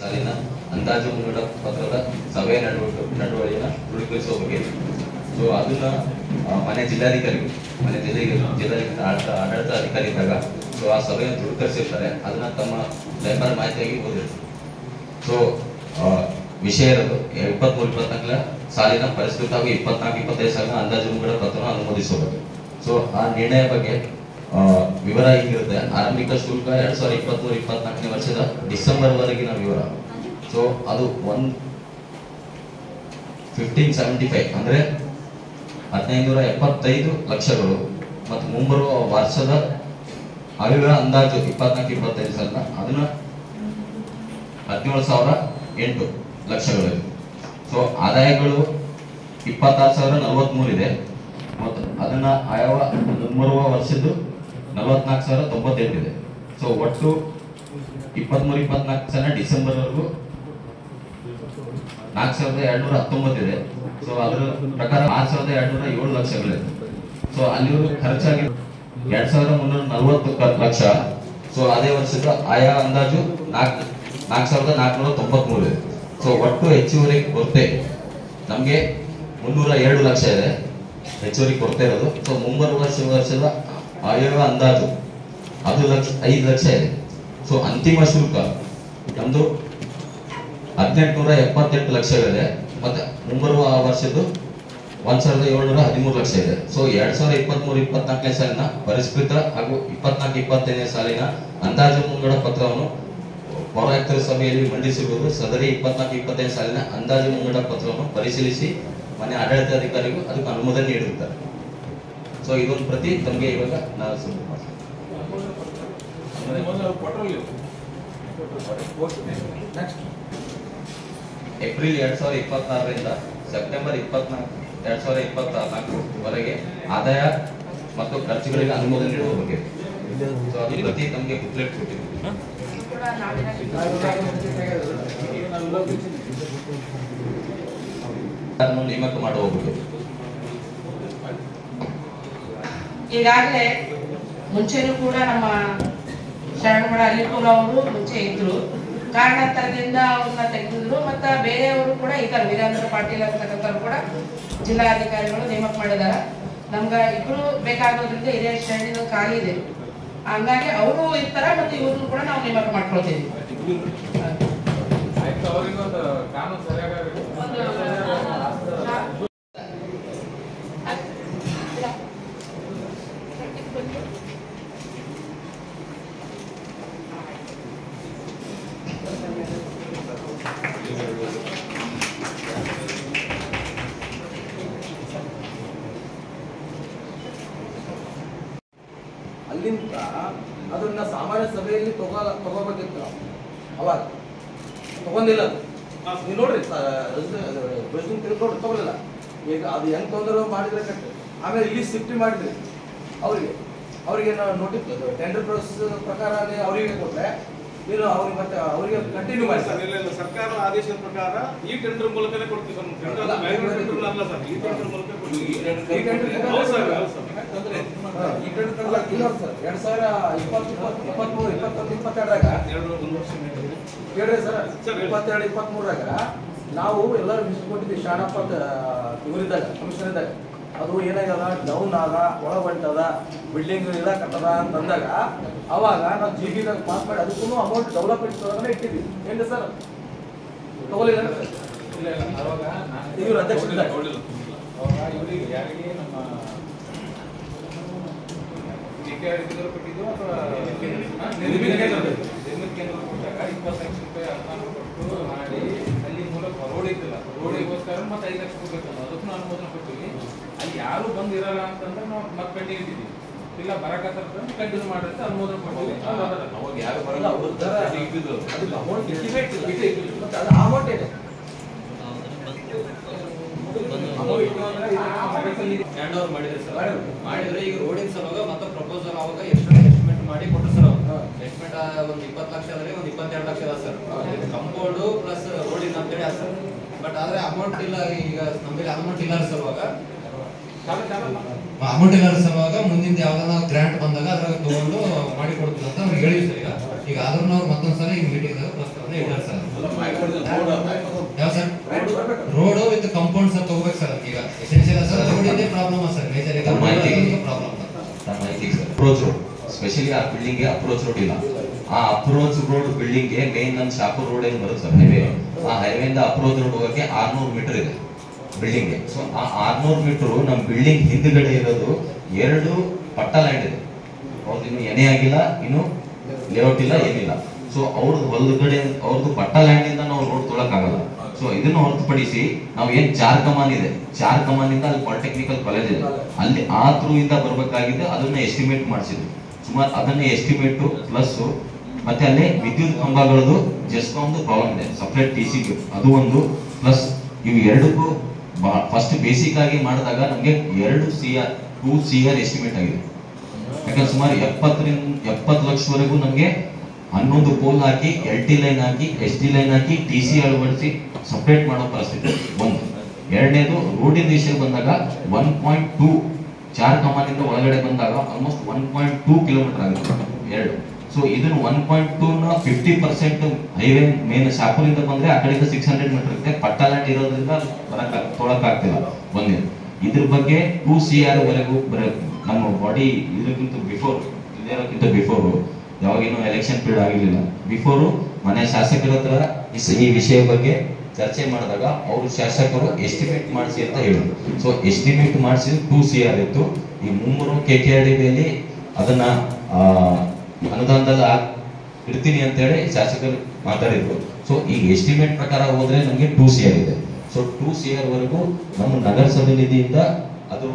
ಸಾಲಿನ ಅಂದಾಜು ಮುಂಗಡ ಪತ್ರದ ಸಭೆ ನಡವಳಿಕೆನ ದೃಢೀಕರಿಸುವ ಬಗ್ಗೆ ಸೊ ಅದನ್ನ ಮನೆ ಜಿಲ್ಲಾಧಿಕಾರಿಗಳು ಆಡಳಿತ ಅಧಿಕಾರಿ ಇದ್ದಾಗ ಸೊ ಆ ಸಭೆಯನ್ನು ದೃಢೀಕರಿಸಿರ್ತಾರೆ. ಅದನ್ನ ತಮ್ಮ ಲೇಬರ್ ಮಾಹಿತಿಯಾಗಿ ಓದಿರ್ತಾರೆ. ಸೊ ವಿಷಯ ಇರೋದು 23-24 ಸಾಲಿನ ಪರಿಷ್ಕೃತ ಹಾಗೂ 24-25 ಸಾಲಿನ ಅಂದಾಜು ಮುಂಗಡ ಪತ್ರವನ್ನು ಅನುಮೋದಿಸಬಹುದು. ಸೊ ಆ ನಿರ್ಣಯ ಬಗ್ಗೆ ವಿವರ ಹೀಗಿರುತ್ತೆ. ಆರಂಭಿಕ ಶುಲ್ಕ 2023-24ನೇ ವರ್ಷದ ಡಿಸೆಂಬರ್ ವರೆಗಿನ ವಿವರ. ಸೊ ಅದು 1575 ಅಂದ್ರೆ 1575 ಲಕ್ಷಗಳು ಮತ್ತು ಮುಂಬರುವ ವರ್ಷದ ಅವಿವರ ಅಂದಾಜು 24-25 ಸಾಲಿನ ಅದನ್ನ 17,008 ಲಕ್ಷಗಳಿದೆ. ಸೊ ಆದಾಯಗಳು 26,043 ಇದೆ ಮತ್ತು ಅದನ್ನ ಆಯವ ಮುಂಬರುವ ವರ್ಷದ್ದು 44,098 ಇದೆ. ಸೊ ಒಟ್ಟು 23-24 ಸಾಲಿನ ಡಿಸೆಂಬರ್ ವರೆಗೂ 4,219 ಇದೆ. ಸೊ ಅದರ ಪ್ರಕಾರ 6,207 ಲಕ್ಷಗಳಿದೆ. ಸೊ ಅಲ್ಲಿವರೆಗೂ ಖರ್ಚಾಗಿ 2,340 ಲಕ್ಷ. ಸೊ ಅದೇ ವರ್ಷದ ಆಯಾ ಅಂದಾಜು 4,493 ಇದೆ. ಸೊ ಒಟ್ಟು ಹೆಚ್ಚುವರಿ ಕೊರತೆ ನಮ್ಗೆ 302 ಲಕ್ಷ ಇದೆ ಹೆಚ್ಚುವರಿ ಕೊರತೆ ಇರೋದು. ಸೊ ಮುಂಬರುವ ವರ್ಷದ ಆಯವ್ಯಯ ಅಂದಾಜು ಅದು 5 ಲಕ್ಷ ಇದೆ. ಸೊ ಅಂತಿಮ ಶುಲ್ಕ ನಮ್ದು 1,878 ಲಕ್ಷಗಳಿದೆ ಮತ್ತೆ ಮುಂಬರುವ ವರ್ಷದ್ದು 1,713 ಲಕ್ಷ ಇದೆ. ಸೊ 2023-24ನೇ ಸಾಲಿನ ಪರಿಷ್ಕೃತ ಹಾಗೂ 24-25ನೇ ಸಾಲಿನ ಅಂದಾಜು ಮುಂಗಡ ಪತ್ರವನ್ನು ಪೌರಾಯುಕ್ತರ ಸಭೆಯಲ್ಲಿ ಮಂಡಿಸಿರುವುದು. ಸದರಿ 24-25ನೇ ಸಾಲಿನ ಅಂದಾಜು ಮುಂಗಡ ಪತ್ರವನ್ನು ಪರಿಶೀಲಿಸಿ ಮನೆ ಆಡಳಿತಾಧಿಕಾರಿಗೂ ಅದಕ್ಕೆ ಅನುಮೋದನೆ ನೀಡಿರುತ್ತಾರೆ. ಸೊ ಇದೊಂದು ಪ್ರತಿ ತಮಗೆ ಇವಾಗ ನಾವು ಸಬ್ಮಿಟ್ ಮಾಡ್ತೀವಿ. ಏಪ್ರಿಲ್ 2024ರಿಂದ ಸೆಪ್ಟೆಂಬರ್ 2024 ವರೆಗೆ ಆದಾಯ ಮತ್ತು ಖರ್ಚುಗಳಿಗೆ ಅನುಮೋದನೆ ನೀಡುವ ಬಗ್ಗೆ ಸೊ ಅದು ಪ್ರತಿ ತಮಗೆ ಬುಕ್ಲೆಟ್ ಕೊಟ್ಟಿದ್ದೀವಿ. ನೇಮಕ ಮಾಡುವ ಬಗ್ಗೆ ಈಗಾಗಲೇ ಮುಂಚೆನೂ ಕೂಡ ನಮ್ಮ ಶರಣಮಠ ಅಲಿಪುರ ಅವರು ಮುಂಚೆ ಇದ್ರು. ಕಾರಣಾಂತರದಿಂದ ಅವ್ರನ್ನ ತೆಗೆದಿದ್ರು. ಮತ್ತ ಬೇರೆಯವರು ಕೂಡ ಇದ್ದಾರೆ. ವೀರೇಂದ್ರ ಪಾಟೀಲ್ ಅಂತಕ್ಕಂಥವ್ರು ಕೂಡ ಜಿಲ್ಲಾಧಿಕಾರಿಗಳು ನೇಮಕ ಮಾಡಿದಾರ. ನಮ್ಗ ಇಬ್ರು ಬೇಕಾಗೋದ್ರಿಂದ ಹಿರಿಯ ಶ್ರೇಣಿನ ಖಾಲಿ ಇದೆ. ಹಂಗಾಗಿ ಅವರು ಇರ್ತಾರ ಮತ್ತೆ ಇವ್ರನ್ನು ಕೂಡ ನಾವು ನೇಮಕ ಮಾಡ್ಕೊಳ್ತೀವಿ. ಅಲ್ಲಿಂದ ಅದನ್ನ ಸಾಮಾನ್ಯ ಸಭೆಯಲ್ಲಿ ತಗೋಬೇಕಿತ್ತು. ಅವಾಗ ತಗೊಂಡಿಲ್ಲ. ನೀವು ನೋಡ್ರಿ ತಿಳ್ಕೊಂಡ್ರೆ ತಗೊಳ್ಳಿಲ್ಲ. ಈಗ ಅದು ಹೆಂಗ್ ತೊಂದರೆ ಮಾಡಿದ್ರೆ ಕಟ್ಟಿ ಆಮೇಲೆ ಇಲ್ಲಿ ಶಿಫ್ಟ್ ಮಾಡಿದ್ರಿ ಅವರಿಗೆ ನಾವು ನೋಟಿಸ್ ಟೆಂಡರ್ ಪ್ರೊಸೆಸ್ ಪ್ರಕಾರ ಅವರಿಗೆ ಕೊಟ್ರೆ ನೀನು ಅವ್ರಿಗೆ ಮತ್ತೆ ಅವರಿಗೆ ಕಂಟಿನ್ಯೂ ಮಾಡಿ ಸರ್. ಇಲ್ಲ ಸರ್ಕಾರ ಆದೇಶದ ಪ್ರಕಾರ ಈ ಟೆಂಡರ್ ಮೂಲಕನೇ ಕೊಡ್ತೀವಿ ಸರ್. ಟೆಂಡರ್ ಅಲ್ಲ ಸರ್, ಈ ಟೆಂಡರ್ ಮೂಲಕ ಕೊಡ್ತೀವಿ. ಈ ಟೆಂಡರ್ ಸರ್ 2023-22 ಕೇಳ್ರಿ ಸರ್. 22-23 ನಾವು ಎಲ್ಲರೂ ವಿಸಿಟ್ ಕೊಟ್ಟಿದ್ದೀವಿ. ಶಾಣಪ್ಪ ಇವರಿದ್ದಾಗ ಕಮಿಷನರ್ ಇದ್ದಾಗ ಅದು ಏನಾಗ್ಯದ ಡೌನ್ ಆದ ಒಳಗಂಟದ ಬಿಲ್ಡಿಂಗ್ ಇಲ್ಲ ಕಟ್ಟದ ಅಂತಂದಾಗ ಅವಾಗ ನಾವು GB ಪಾಸ್ ಮಾಡಿ ಅದಕ್ಕೂ ಅಮೌಂಟ್ ಡೆವಲಪ್ಮೆಂಟ್ ಒಳಗಡೆ ಇಟ್ಟಿದ್ವಿ. ಏನ್ರಿ ಸರ್ ತಗೊಳ್ಳಿಲ್ಲ ಇವ್ರು ಅಧ್ಯಕ್ಷ ಇವರಿಗೆ ಯಾರಿಗೆ ನಮ್ಮ ಕೊಟ್ಟಿದ್ದು ಅಥವಾ ನಿರ್ಮಿತ ಕೇಂದ್ರ ಕೊಟ್ಟಾಗ 20 ಲಕ್ಷ ರೂಪಾಯಿ ಅನುದಾನ ಕೊಟ್ಟು ಮಾಡಿ ಅಲ್ಲಿ ಮೂಲಕ ರೋಡ್ ಇದ್ದಿಲ್ಲ. ರೋಡಿಗೋಸ್ಕರ ಮತ್ತೆ 5 ಲಕ್ಷ ಕೊಡ್ಬೇಕಲ್ಲ, ಅದಕ್ಕೂ ಅನುಮೋದನೆ ಕೊಟ್ಟಿವಿ. ಅಲ್ಲಿ ಯಾರು ಬಂದು ಇರಲ್ಲ ಅಂತಂದ್ರೆ ನಾವು ಮತ್ತೆ ಪೆಂಡಿಂಗ್ ಇಟ್ಟಿದ್ವಿ. ಇಲ್ಲ ಬರಕತ್ತ ಕಂಟಿನ್ಯೂ ಮಾಡಿದ್ರೆ ಅನುಮೋದನೆ ಕೊಡ್ತೀವಿ. ಅವಾಗ ಯಾರು ಬರಲ್ಲ ಅದಕ್ಕೆ ಅಮೌಂಟ್ ಅದು ಅಮೌಂಟ್ ಇದೆ ಹ್ಯಾಂಡ್ ಓವರ್ ಮಾಡಿದ್ರೆ ಸರ್. ಮಾಡಿದ್ರೆ ಈಗ ರೋಡಿನ ಸಲುವಾಗ ಮತ್ತೆ ಪ್ರಪೋಸಲ್ ಅವಾಗ ಎಕ್ಸ್ಟ್ರಾ ಎಸ್ಟಿಮೇಟ್ ಮಾಡಿ ಕೊಟ್ಟರು ಸರ್. ಅವರು ಎಸ್ಟಿಮೇಟ್ ಒಂದು 20 ಲಕ್ಷ ಆದರೆ ಒಂದು 22 ಲಕ್ಷ ಅದ ಸರ್. ಕಂಪೌಂಡು ಪ್ಲಸ್ ರೋಡಿನ ಅಂತೇಳಿ ಅದ ಸರ್. ಬಟ್ ಆದ್ರೆ ಅಮೌಂಟ್ ಇಲ್ಲ. ಈಗ ನಮ್ಮಲ್ಲಿ ಅಮೌಂಟ್ ಇಲ್ಲ ಸಲುವಾಗ ಮುಂದಿನ ಯಾವ್ದಾನ ಗ್ರಾಂಟ್ ಬಂದಾಗ ಅದ್ರಾಗ ತಗೊಂಡು ಮಾಡಿ ಕೊಡ್ತೀವಿ ಅಂತ ಅವ್ರಿಗೆ ಹೇಳಿವಿ ಸರ್. ಈಗ ಆದ್ರೂ ಅವ್ರು ಮತ್ತೊಂದ್ಸಲ ಈ ಮೀಟಿಂಗ್ ಪ್ರಸ್ತಾವನೆ ಇದ್ದಾರೆ ಸರ್. ಯಾವ sir road with compound sir ತಗೋಬೇಕು ಸರ್. ಈಗ ಎಸೆನ್ಷಿಯಲ್ ಸರ್ ರೋಡ್ ಇದೆ ಪ್ರಾಬ್ಲಮ್ ಸರ್ ಮೇಜರ್ ಇದೆ ಪ್ರಾಬ್ಲಮ್ ಅಪ್ರೋಚ್ ರೋಡ್ ಸ್ಪೆಷಲಿ ಆ ಬಿಲ್ಡಿಂಗ್ ಗೆ ಅಪ್ರೋಚ್ ರೋಡ್ ಇಲ್ಲ. ಆ ಅಪ್ರೋಚ್ ರೋಡ್ ಬಿಲ್ಡಿಂಗ್ ಗೆ ಮೇನ್ ನಮ್ಮ ಶಾಪುರ್ ರೋಡ್ ಏನ್ ಬರುತ್ತೆ ಸರ್ ಹೈವೇ, ಆ ಹೈವೇ ಇಂದ ಅಪ್ರೋಚ್ ರೋಡ್ ಹೋಗಕ್ಕೆ 600 ಮೀಟರ್ ಇದೆ ಬಿಲ್ಡಿಂಗ್ ಗೆ. ಸೊ ಆ 600 ಮೀಟರ್ ನಮ್ಮ ಬಿಲ್ಡಿಂಗ್ ಹಿಂದ್ಗಡೆ ಇರೋದು 2 ಪಟ್ಟ ಲ್ಯಾಂಡ್ ಇದೆ. ಅವ್ರದ್ದು ಇನ್ನು ಎನೆ ಆಗಿಲ್ಲ, ಇನ್ನು ಲೇಔಟ್ ಇಲ್ಲ, ಏನಿಲ್ಲ. ಸೊ ಅವ್ರದ್ದು ಹೊಲಗಡೆ ಅವ್ರದ್ದು ಪಟ್ಟ ಲ್ಯಾಂಡ್ ಇಂದ ನಾವು ರೋಡ್ ತೊಳಕ್ ಆಗಲ್ಲ. ಸೊ ಇದನ್ನ ಹೊರತುಪಡಿಸಿ ನಾವು ಏನ್ 4 ಕಮಾನ್ ಇದೆ, 4 ಕಮಾನ್ ಇಂದ ಅಲ್ಲಿ ಪಾಲಿಟೆಕ್ನಿಕಲ್ ಕಾಲೇಜ್ ಇದೆ, ಅಲ್ಲಿ ಆ ಥ್ರೂ ಇಂದ ಬರ್ಬೇಕಾಗಿದೆ. ಅದನ್ನ ಎಸ್ಟಿಮೇಟ್ ಮಾಡಿಸಿದ್ರು ಸುಮಾರು. ಅದನ್ನ ಎಸ್ಟಿಮೇಟ್ ಪ್ಲಸ್ ಮತ್ತೆ ಅಲ್ಲಿ ವಿದ್ಯುತ್ ಕಂಬಗಳದ್ದು ಜೆಸ್ಕಾಮ್ದು ಪ್ರಾಬ್ಲಮ್ ಇದೆ, ಸಪರೇಟ್ ಟಿ ಸಿ ಅದು ಒಂದು ಪ್ಲಸ್ ಇವು ಎರಡಕ್ಕೂ ಫಸ್ಟ್ ಬೇಸಿಕ್ ಆಗಿ ಮಾಡಿದಾಗ ನಮಗೆ 2 CR ಎಸ್ಟಿಮೇಟ್ ಆಗಿದೆ. ಯಾಕಂದ್ರೆ ಸುಮಾರು 70 ಲಕ್ಷವರೆಗೂ ನಮಗೆ 11 ಪೋಲ್ ಹಾಕಿ LT ಲೈನ್ ಹಾಕಿ SD ಲೈನ್ ಹಾಕಿ TC ಅಳವಡಿಸಿ ಸಪರೇಟ್ ಮಾಡೋ ಪರಿಸ್ಥಿತಿ ಒಂದು. ಎರಡನೇದು ರೋಡಿನ ವಿಷಯ ಬಂದಾಗ 1.2 4 ಕಮಾನಿಂದ ಒಳಗಡೆ ಬಂದಾಗ ಆಲ್ಮೋಸ್ಟ್ 1.2 ಕಿಲೋಮೀಟರ್ ಆಗುತ್ತೆ ಎರಡು. ಸೊ ಇದನ್ನು 1.2 ನ 50% ಹೈವೇ ಮೇನ್ ಶಾಪುರಿಂದ ಬಂದ್ರೆ ಆ ಕಡೆಯಿಂದ 600 ಮೀಟರ್ ಇರುತ್ತೆ. ಪಟ್ಟ ಲ್ಯಾಂಡ್ ಇರೋದ್ರಿಂದ ತೊಳಕ್ ಆಗ್ತಿಲ್ಲ ಒಂದೇ. ಇದ್ರ ಬಗ್ಗೆ 2 CR ವರೆಗೂ ನಮ್ಮ ಬಾಡಿ ಇದಕ್ಕಿಂತ ಬಿಫೋರ್ ಯಾವಾಗೇನು ಎಲೆಕ್ಷನ್ ಪೀರಿಯಡ್ ಆಗಿರ್ಲಿಲ್ಲ, ಬಿಫೋರು ಮನೆ ಶಾಸಕರ ಹತ್ರ ಈ ವಿಷಯ ಬಗ್ಗೆ ಚರ್ಚೆ ಮಾಡಿದಾಗ ಅವರು ಶಾಸಕರು ಎಸ್ಟಿಮೇಟ್ ಮಾಡಿಸಿ ಅಂತ ಹೇಳಿದ್ರು. ಸೊ ಎಸ್ಟಿಮೇಟ್ ಮಾಡಿಸಿ 2 CR ಇತ್ತು. ಈ 3 KKRDBಯಲ್ಲಿ ಅದನ್ನ ಅನುದಾನದಲ್ಲಿ ಇಡ್ತೀನಿ ಅಂತ ಹೇಳಿ ಶಾಸಕರು ಮಾತಾಡಿದ್ರು. ಸೊ ಈಗ ಎಸ್ಟಿಮೇಟ್ ಪ್ರಕಾರ ಹೋದ್ರೆ ನಮಗೆ 2 CR ಇದೆ. ಸೊ 2 CR ವರೆಗೂ ನಮ್ಮ ನಗರಸಭೆ ನಿಧಿಯಿಂದ ಅದು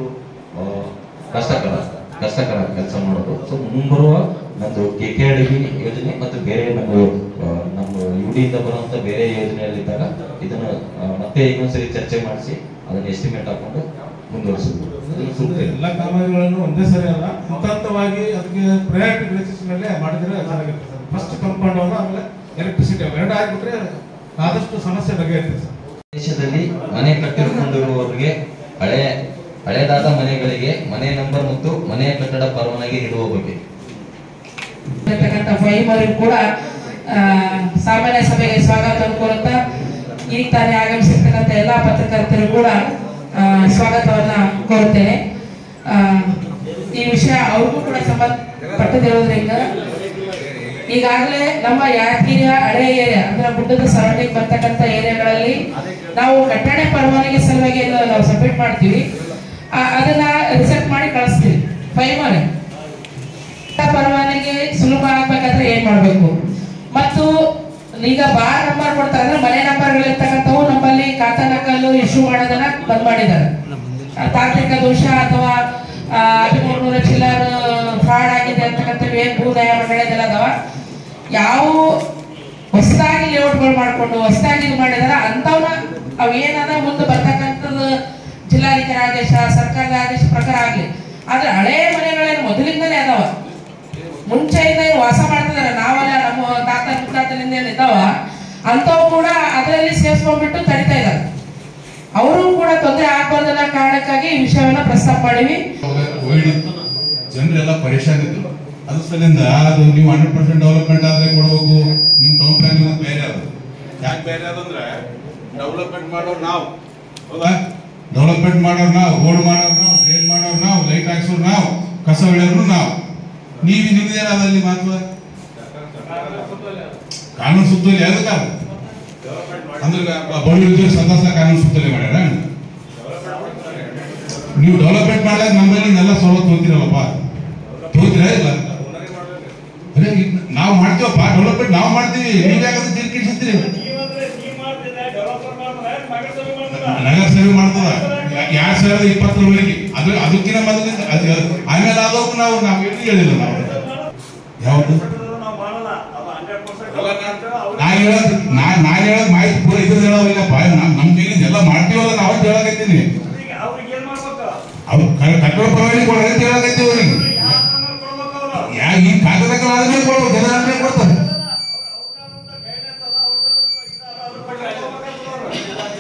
ಕಷ್ಟಕರ ಕೆಲಸ ಮಾಡೋದು. ಸೊ ಮುಂಬರುವ ನಮ್ದು KKRDB ಯೋಜನೆ ಮತ್ತು ಬೇರೆ ನಮ್ಮ UD ಬರುವಂತ ಬೇರೆ ಯೋಜನೆಯಲ್ಲಿದ್ದಾಗ ಇದನ್ನು ಮತ್ತೆ ಇನ್ನೊಂದ್ಸರಿ ಚರ್ಚೆ ಮಾಡಿಸಿ ಅದನ್ನ ಎಸ್ಟಿಮೇಟ್ ಹಾಕೊಂಡು ಮುಂದುವರಿಸಬಹುದು. ಎಲ್ಲ ಕಾಮಗಾರಿಗಳನ್ನು ಒಂದೇ ಸರಿ ಅಲ್ಲ, ಹಂತವಾಗಿ ಅದಕ್ಕೆ ಪ್ರಯಾರಿಟಿ ಬೇಸಿಸ್ ಮೇಲೆ ಮಾಡಿದ್ರೆ ಚೆನ್ನಾಗಿರುತ್ತೆ ಸರ್. ಫಸ್ಟ್ ಕಂಪೌಂಡ್ ಅವರು ಆಮೇಲೆ ಎಲೆಕ್ಟ್ರಿಸಿಟಿ ಎರಡು ಆಗಿಬಿಟ್ರೆ ಆದಷ್ಟು ಸಮಸ್ಯೆ ಬಗೆಹರಿಯುತ್ತೆ ಸರ್. ದೇಶದಲ್ಲಿ ಮನೆ ಕಟ್ಟಿಕೊಂಡಿರುವವರಿಗೆ ಹಳೆದಾದ ಮನೆಗಳಿಗೆ ಮನೆ ನಂಬರ್ ಮತ್ತು ಮನೆಯ ಕಟ್ಟಡ ಪರವಾನಗಿ ನೀಡುವ ಬಗ್ಗೆ ಫೈಮರಿಗೂ ಕೂಡ ಸಾಮಾನ್ಯ ಸಭೆಗೆ ಸ್ವಾಗತ ಕೋರುತ್ತಾ ಈಗ ತಾನೇ ಆಗಮಿಸಿರ್ತಕ್ಕಂಥ ಎಲ್ಲಾ ಪತ್ರಕರ್ತರು ಕೂಡ ಸ್ವಾಗತವನ್ನ ಕೋರುತ್ತೇನೆ. ಈ ವಿಷಯ ಅವ್ರಿಗೂ ಕೂಡ ಸಂಬಂಧಪಟ್ಟದಿರೋದ್ರಿಂದ ಈಗಾಗಲೇ ನಮ್ಮ ಯಾದಗಿರಿಯ ಹಳೆ ಏರಿಯಾ ಅಂದ್ರೆ ಗುಡ್ಡದ ಸರೌಂಡಿಂಗ್ ಬರ್ತಕ್ಕಂಥ ಏರಿಯಾಗಳಲ್ಲಿ ನಾವು ಕಟ್ಟಡ ಪರವಾನಗಿ ಸಲುವಾಗಿ ನಾವು ಸಬ್ಮಿಟ್ ಮಾಡ್ತೀವಿ, ಅದನ್ನ ರಿಸೆಪ್ಟ್ ಮಾಡಿ ಕಳಿಸ್ತೀವಿ. ಫೈಮರ್ ಪರವಾನಗಿ ಸುಲಭ ಆಗ್ಬೇಕಾದ್ರೆ ಏನ್ ಮಾಡ್ಬೇಕು, ಮತ್ತು ಈಗ ಬಾರ್ ನಂಬರ್ ಕೊಡ್ತಾರೆ ಅಂದ್ರೆ ಮನೆ ನಂಬರ್ಗಳಿರ್ತಕ್ಕಂಥವು ನಮ್ಮಲ್ಲಿ ಖಾತಾ ನಕಲು ಇಶ್ಯೂ ಮಾಡೋದನ್ನ ಬಂದ್ ಮಾಡಿದ್ದಾರೆ. ತಾಂತ್ರಿಕ ದೋಷ ಅಥವಾ 1300 ಚಿಲ್ಲರ್ ಫ್ರಾಡ್ ಆಗಿದೆ ಅಂತಕ್ಕಂಥ ಏನ್ ಭೂ ದಯಾಮಂಡಳಿದೆಲ್ಲ ಅದಾವ, ಯಾವ ಹೊಸದಾಗಿ ಲೇಔಟ್ಗಳು ಮಾಡ್ಕೊಂಡು ಹೊಸದಾಗಿ ಇದು ಮಾಡಿದಾರ ಅಂತವನ್ನ ಅವ್ ಏನದ ಮುಂದೆ ಬರ್ತಕ್ಕಂಥದ್ದು ಜಿಲ್ಲಾಧಿಕಾರಿ ಆದೇಶ ಸರ್ಕಾರದ ಆದೇಶ ಪ್ರಕಾರ ಆಗ್ಲಿ. ಆದ್ರೆ ಹಳೆ ಮನೆಗಳೇನು ಮೊದಲಿಂದಲೇ ಅದಾವ, ಮುಂಚೆಯಿಂದ ವಾಸ ಮಾಡ್ತಿದಾರೆ, ನಾವೆಲ್ಲ ನಮ್ಮ ತಾತ ಮುತ್ತಾತನಿಂದ ಏನಿದ್ದಾವ ಅಂತವು ಕೂಡ ಅದರಲ್ಲಿ ಸೇರಿಸ್ಕೊಂಡ್ಬಿಟ್ಟು ತಡಿತಾ ಇದ್ದಾರೆ. ಅವರು ಕೂಡ ತೊಂದರೆ ಆಗ್ಬಾರ್ದನ್ನ ಕಾರಣಕ್ಕಾಗಿ ಈ ವಿಷಯವನ್ನ ಪ್ರಸ್ತಾಪ ಮಾಡಿವಿ. ಜನರೆಲ್ಲ ಪರೇಶಾನ್ ಇದ್ರು, ಅದ್ರ ಸಲಿಂದ ಅದು ನೀವು 100% ಡೆವಲಪ್ಮೆಂಟ್ ಆದ್ರೆ ಕೊಡಬೇಕು. ನಿಮ್ ಟೌನ್ ಪ್ಲಾನಿಂಗ್ ಬೇರೆ ಅದು ಯಾಕೆ ಬೇರೆ ಅದಂದ್ರೆ ಡೆವಲಪ್ಮೆಂಟ್ ಮಾಡೋರು ನಾವು, ಹೌದಾ? ಡೆವಲಪ್ಮೆಂಟ್ ಮಾಡೋರು ನಾವು, ರೋಡ್ ಮಾಡೋರು ನಾವು, ಡ್ರೈನ್ ಮಾಡೋರು ನಾವು, ಲೈಟ್ ಹಾಕ್ಸೋರು ನಾವು, ಕಸ ಬೆಳೆಯೋರು ನಾವು. ನೀವು ನಿಮ್ದೇನಾದಲ್ಲಿ ಮಹತ್ವ ಕಾನೂನು ಸುತ್ತೋಲೆ ಯಾವ್ದಕ್ಕ ಅಂದ್ರೆ ಬಡವರಿಗೆ ಸಂತಸ ಕಾನೂನು ಸುತ್ತೋಲೆ ಮಾಡ್ಯಾರ. ನೀವು ಡೆವಲಪ್ಮೆಂಟ್ ಮಾಡಿದಾಗ ನಮ್ಮಲ್ಲಿ ಎಲ್ಲ ಸವಲತ್ತು ಹೋಗ್ತಿರಲ್ಲಪ್ಪ, ಹೋಗ್ತೀರಾ ಇಲ್ಲ? ಅದೇ ನಾವು ಮಾಡ್ತೀವಪ್ಪ ಡೆವಲಪ್ಮೆಂಟ್, ನಾವು ಮಾಡ್ತೀವಿ, ನೀವು ಯಾಕಂದ್ರೆ ತಿರ್ಕಿಡ್ಸಿರ್ತೀರಿ. ನಗರಸಭೆ ಮಾಡ್ತದ 2020 ಅದಕ್ಕಿಂತ ಮೊದಲಿಂದ ಆಮೇಲೆ ಆದವು ನಾವು ಏನು ಹೇಳಿಲ್ಲ. ನಾವು ಯಾವುದು ನಾನು ಹೇಳೋದು ಮಾಹಿತಿ ಪೂರ ಇದ್ರ ಹೇಳೋದಿಲ್ಲಪ್ಪ. ನಮ್ಗೆ ಎಲ್ಲ ಮಾಡ್ತೀವಲ್ಲ ನಾವು ಹೇಳಕತ್ತೀನಿ. ಅವ್ರು ಕಟ್ಟಡ ಪರವಾಗಿ ಕೊಡೋದಂತ ಹೇಳಕತ್ತೀವಿ. ಅವ್ರಿಗೆ ಈ ಕಾಗದಕ್ಕೆ ಕೊಡ್ಬೋದು, ಜನರೇ ಕೊಡ್ತಾರೆ.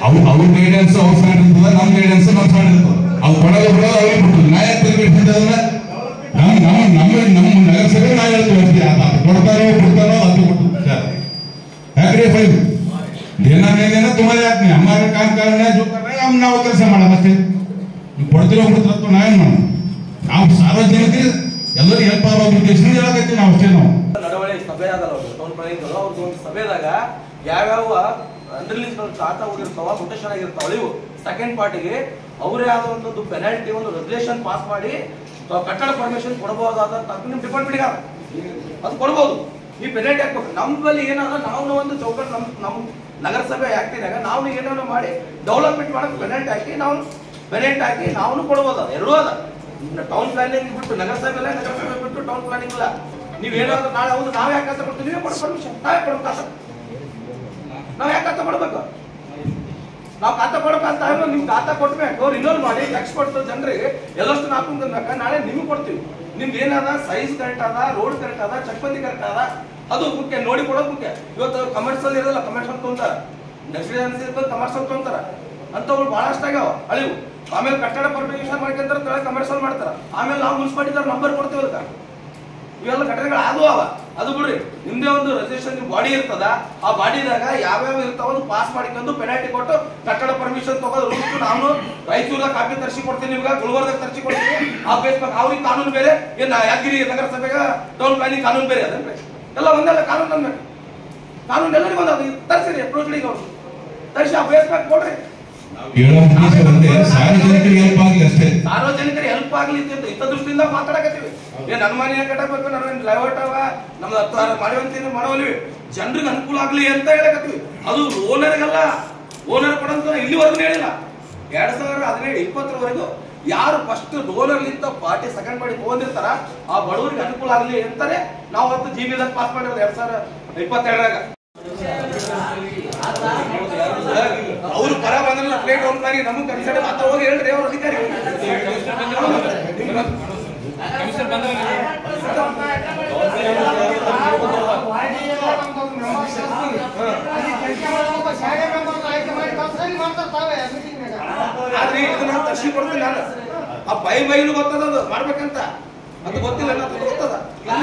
ಅವ್ರ ಗೈಡೆನ್ಸ್ ಅವ್ರ ಸೈಡ್ ಇರ್ತದ, ನಮ್ ಗೈಡೆನ್ಸ್ ನಮ್ ಸೈಡ್ ಇರ್ತದ. ಅವ್ರು ಕೊಡೋದು ಬಿಡೋದು ಅವ್ರಿಗೆ ಬಿಡ್ತದೆ. ನಾ ಯಾಕೆ ತಿರುಗಿರ್ತದೆ ನಮ್ಮ ನಗರಸಭೆ ನಾವು ಹೇಳ್ತೀವಿ, ಕೊಡ್ತಾರೋ ಬಿಡ್ತಾರೋ 5 देना नहीं देना तुम्हारे हाथ में, हमारा काम करना है, जो कर रहे हैं हम ನಾವು ಕೆಲಸ ಮಾಡೋದಷ್ಟೇ. ನೀವು ಕೊಡ್ತಿರೋ ಬಿಡ್ತಿರೋ ನಾವೇನ್ ಮಾಡೋಣ? ನಾವು ಸಾರ್ವಜನಿಕರಿಗೆ ಎಲ್ಲರಿಗೂ ಹೆಲ್ಪ್ ಆಗೋ ಉದ್ದೇಶದಿಂದ ಹೇಳಕತ್ತೀವಿ ನಾವು ಅಷ್ಟೇ. ನಾವು ನಡವಳಿ ಸಭೆ ಆಗಲ್ಲ ಟೌನ್ ಪ್ಲಾನಿಂಗ್ ಅವ್ರದ್ದು ಒಂದು ಸಭೆದಾಗ ಯಾವ್ಯಾವ ಅನ್ರಿಲೀಸ್ಗಳು ಖಾತಾ ಹೋಗಿರ್ತಾವ ಮುಟೇಶನ್ ಆಗಿರ್ತಾವ ಇವು ಸೆಕೆಂಡ್ ಪಾರ್ಟಿಗೆ ಅವರೇ ಆದ ಒಂದು ಪೆನಾಲ್ಟಿ ಒಂದು ರೆಗ್ಯುಲೇಷನ್ ಪಾಸ್ ಮಾಡಿ ಕಟ್ಟಡ ಪರ್ಮಿಷನ್ ಕೊಡಬಹುದಾದ ನಿಮ್ಮ ಡಿಪಾರ್ಟ್ಮೆಂಟ್ ಅದು ಕೊಡ್ಬೋದು. ಈ ಪೆನಾಲ್ಟಿ ಹಾಕ್ಬೇಕು. ನಮ್ಮಲ್ಲಿ ಏನಾದ್ರೆ ನಾವು ಒಂದು ಚೌಕಟ್ಟು ನಮ್ಮ ನಗರಸಭೆ ಆಕ್ಟಿನಾಗ ನಾವು ಏನಾದ್ರು ಮಾಡಿ ಡೆವಲಪ್ಮೆಂಟ್ ಮಾಡಕ್ಕೆ ಪೆನಾಲ್ಟಿ ಹಾಕಿ ನಾವು ಕೊಡ್ಬೋದು. ಅದು ಎರಡೂ ಅದ. ಟೌನ್ ಪ್ಲಾನಿಂಗ್ ಬಿಟ್ಟು ನಗರಸಭೆ ಬಿಟ್ಟು ಟೌನ್ ಪ್ಲಾನಿಂಗ್ ಇಲ್ಲ. ನೀವೇನಾದ್ರೂ ನಾಳೆ ಹೌದು ನಾವ್ ಯಾಕೆ ಅಂತ ಕೊಡ್ತೀವಿ, ನೀವೇ ಕೊಡೋ ಪರ್ಮಿಷನ್ ನಾವೇ ಕೊಡ್ಬೇಕು. ನಾವ್ ಯಾಕೆ ಅಂತ ಕೊಡ್ಬೇಕು? ನಾವು ಖಾತಾ ಕೊಡ್ಬೇಕಂತ ನಿಮ್ಗೆ ಖಾತಾ ಕೊಟ್ಬೇಕು, ಅವ್ರು ಇನ್ನೊಂದು ಮಾಡಿ ಟ್ಯಾಕ್ಸ್ ಕೊಡ್ತಾರೆ ಜನರಿಗೆ ಎಲ್ಲಷ್ಟು ನಾಲ್ಕು ನಾಳೆ ನಿಮ್ಗೆ ಕೊಡ್ತೀವಿ. ನಿಮ್ಗೆ ಏನಾದ ಸೈಜ್ ಕರೆಕ್ಟ್ ಅದ, ರೋಡ್ ಕರೆಕ್ಟ್ ಅದ, ಚಕ್ಬಂದಿ ಕರೆಕ್ಟ್ ಅದ, ಅದು ಮುಖ್ಯ. ನೋಡಿ ಕೊಡೋದು ಮುಖ್ಯ. ಇವತ್ತು ಕಮರ್ಷಿಯಲ್ ಇರೋಲ್ಲ, ಕಮರ್ಷಿಯಲ್ ತೊಗೊಂತಾರ, ನೆಕ್ಸ್ಟ್ ಕಮರ್ಷಿಯಲ್ ತೊಗೊಂತಾರ ಅಂತವ್ರು ಬಹಳಷ್ಟು ಆಗ್ಯಾವ ಅಳಿವು. ಆಮೇಲೆ ಕಟ್ಟಡ ಪರ್ಮಿಷನ್ ಮಾಡ್ಕೊಂತಾರ, ತಳ ಕಮರ್ಷಿಯಲ್ ಮಾಡ್ತಾರ. ಆಮೇಲೆ ನಾವು ಮುನ್ಸಿಪಾಲಿಟಿ ನಂಬರ್ ಕೊಡ್ತೀವಿ ಅದಕ್ಕೆ. ಇವೆಲ್ಲ ಘಟನೆಗಳು ಅವ ಅದು ಬಿಡ್ರಿ. ನಿಮ್ದೇ ಒಂದು ರಿಜಿಸ್ಟ್ರೇಷನ್ ಬಾಡಿ ಇರ್ತದ, ಆ ಬಾಡಿದಾಗ ಯಾವ್ಯಾವ ಇರ್ತಾವ ಪಾಸ್ ಮಾಡಿಕೊಂಡು ಪೆನಾಲ್ಟಿ ಕೊಟ್ಟು ಕಟ್ಟಡ ಪರ್ಮಿಷನ್ ತಗೋದು ರೂಲ್ಸ್ ನಾನು ರಾಯಚೂರಾಗ ಕಾಪಿ ತರಿಸಿ ಕೊಡ್ತೀನಿ, ನಿಮ್ಗೆ ಗುಲ್ಬರ್ಗ ತರಿಸಿ ಕೊಡ್ತೀನಿ. ಆ ಬೇಸ್ಬೇಕು ಅವ್ರಿಗೆ ಕಾನೂನು ಬೇರೆ, ಏನ್ ಯಾದಗಿರಿ ನಗರಸಭೆಗ ಟೌನ್ ಪ್ಲಾನಿಂಗ್ ಕಾನೂನು ಬೇರೆ ಅದೇನ್ರಿ? ಎಲ್ಲ ಒಂದೆಲ್ಲ ಕಾನೂನು ಅನ್ಬೇಕು. ಕಾನೂನು ಎಲ್ಲರಿಗೂ ಒಂದು ತರಿಸಿರಿ ಅಪ್ರೋಚ್ಗಳಿಗೆ ಅವ್ರು ತರಿಸಿ ಆ ಬೇಸ್ಬೇಕು ಕೊಡ್ರಿ. ಸಾರ್ವಜನಿಕರಿಗೆ ಹೆಲ್ಪ್ ಆಗಲಿ ಅಷ್ಟೇ. ಸಾರ್ವಜನಿಕರಿಗೆ ಹೆಲ್ಪ್ ಆಗ್ಲಿ ಅಂತ ಇಂಥ ದೃಷ್ಟಿಯಿಂದ ಮಾತಾಡಕತ್ತೀವಿ. ಏನ್ ಅನುಮಾನಿಯ ಕಟ್ಟಬೇಕು, ನನ್ನ ಲೈವಟ್ ಅವ ನಮ್ಮ ಮಾಡುವಂತ ಮಾಡವಲ್ವಿ, ಜನರಿಗೆ ಅನುಕೂಲ ಆಗ್ಲಿ ಅಂತ ಹೇಳಕತ್ತೀವಿ. ಅದು ಓನರ್ಗಲ್ಲ, ಓನರ್ ಕೊಡಂತ ಇಲ್ಲಿವರೆಗೂ ಹೇಳಿಲ್ಲ. 2017-20 ಯಾರು ಫಸ್ಟ್ ಓನರ್ಲಿಂದ ಪಾರ್ಟಿ ಸೆಕೆಂಡ್ ಮಾಡಿ ತಗೊಂಡಿರ್ತಾರ ಆ ಬಡವರಿಗೆ ಅನುಕೂಲ ಆಗ್ಲಿ ಅಂತಾನೆ ನಾವು ಅವತ್ತು ಜೀವಿದಾಗ ಪಾಸ್ ಮಾಡಿರೋದು 2022. ಅವ್ರು ಪರ ಬಂದ್ರಲ್ಲ ಪ್ಲೇಟ್ ಹೋಗ್ತಾರೆ, ನಮಗೆ ಕನ್ಸಿಡರ್ ಮಾತ್ರ ಹೋಗಿ ಹೇಳ್ರಿ ಅವ್ರ ಅಧಿಕಾರಿ ಆದ್ರೆ ಇದನ್ನ ತರ್ಸಿ ಕೊಡ್ತೀನಿ ನಾನು. ಆ ಬೈಲು ಗೊತ್ತದ ಅದು ಮಾಡ್ಬೇಕಂತ, ಅದು ಗೊತ್ತಿಲ್ಲ ಅದು ಗೊತ್ತದ.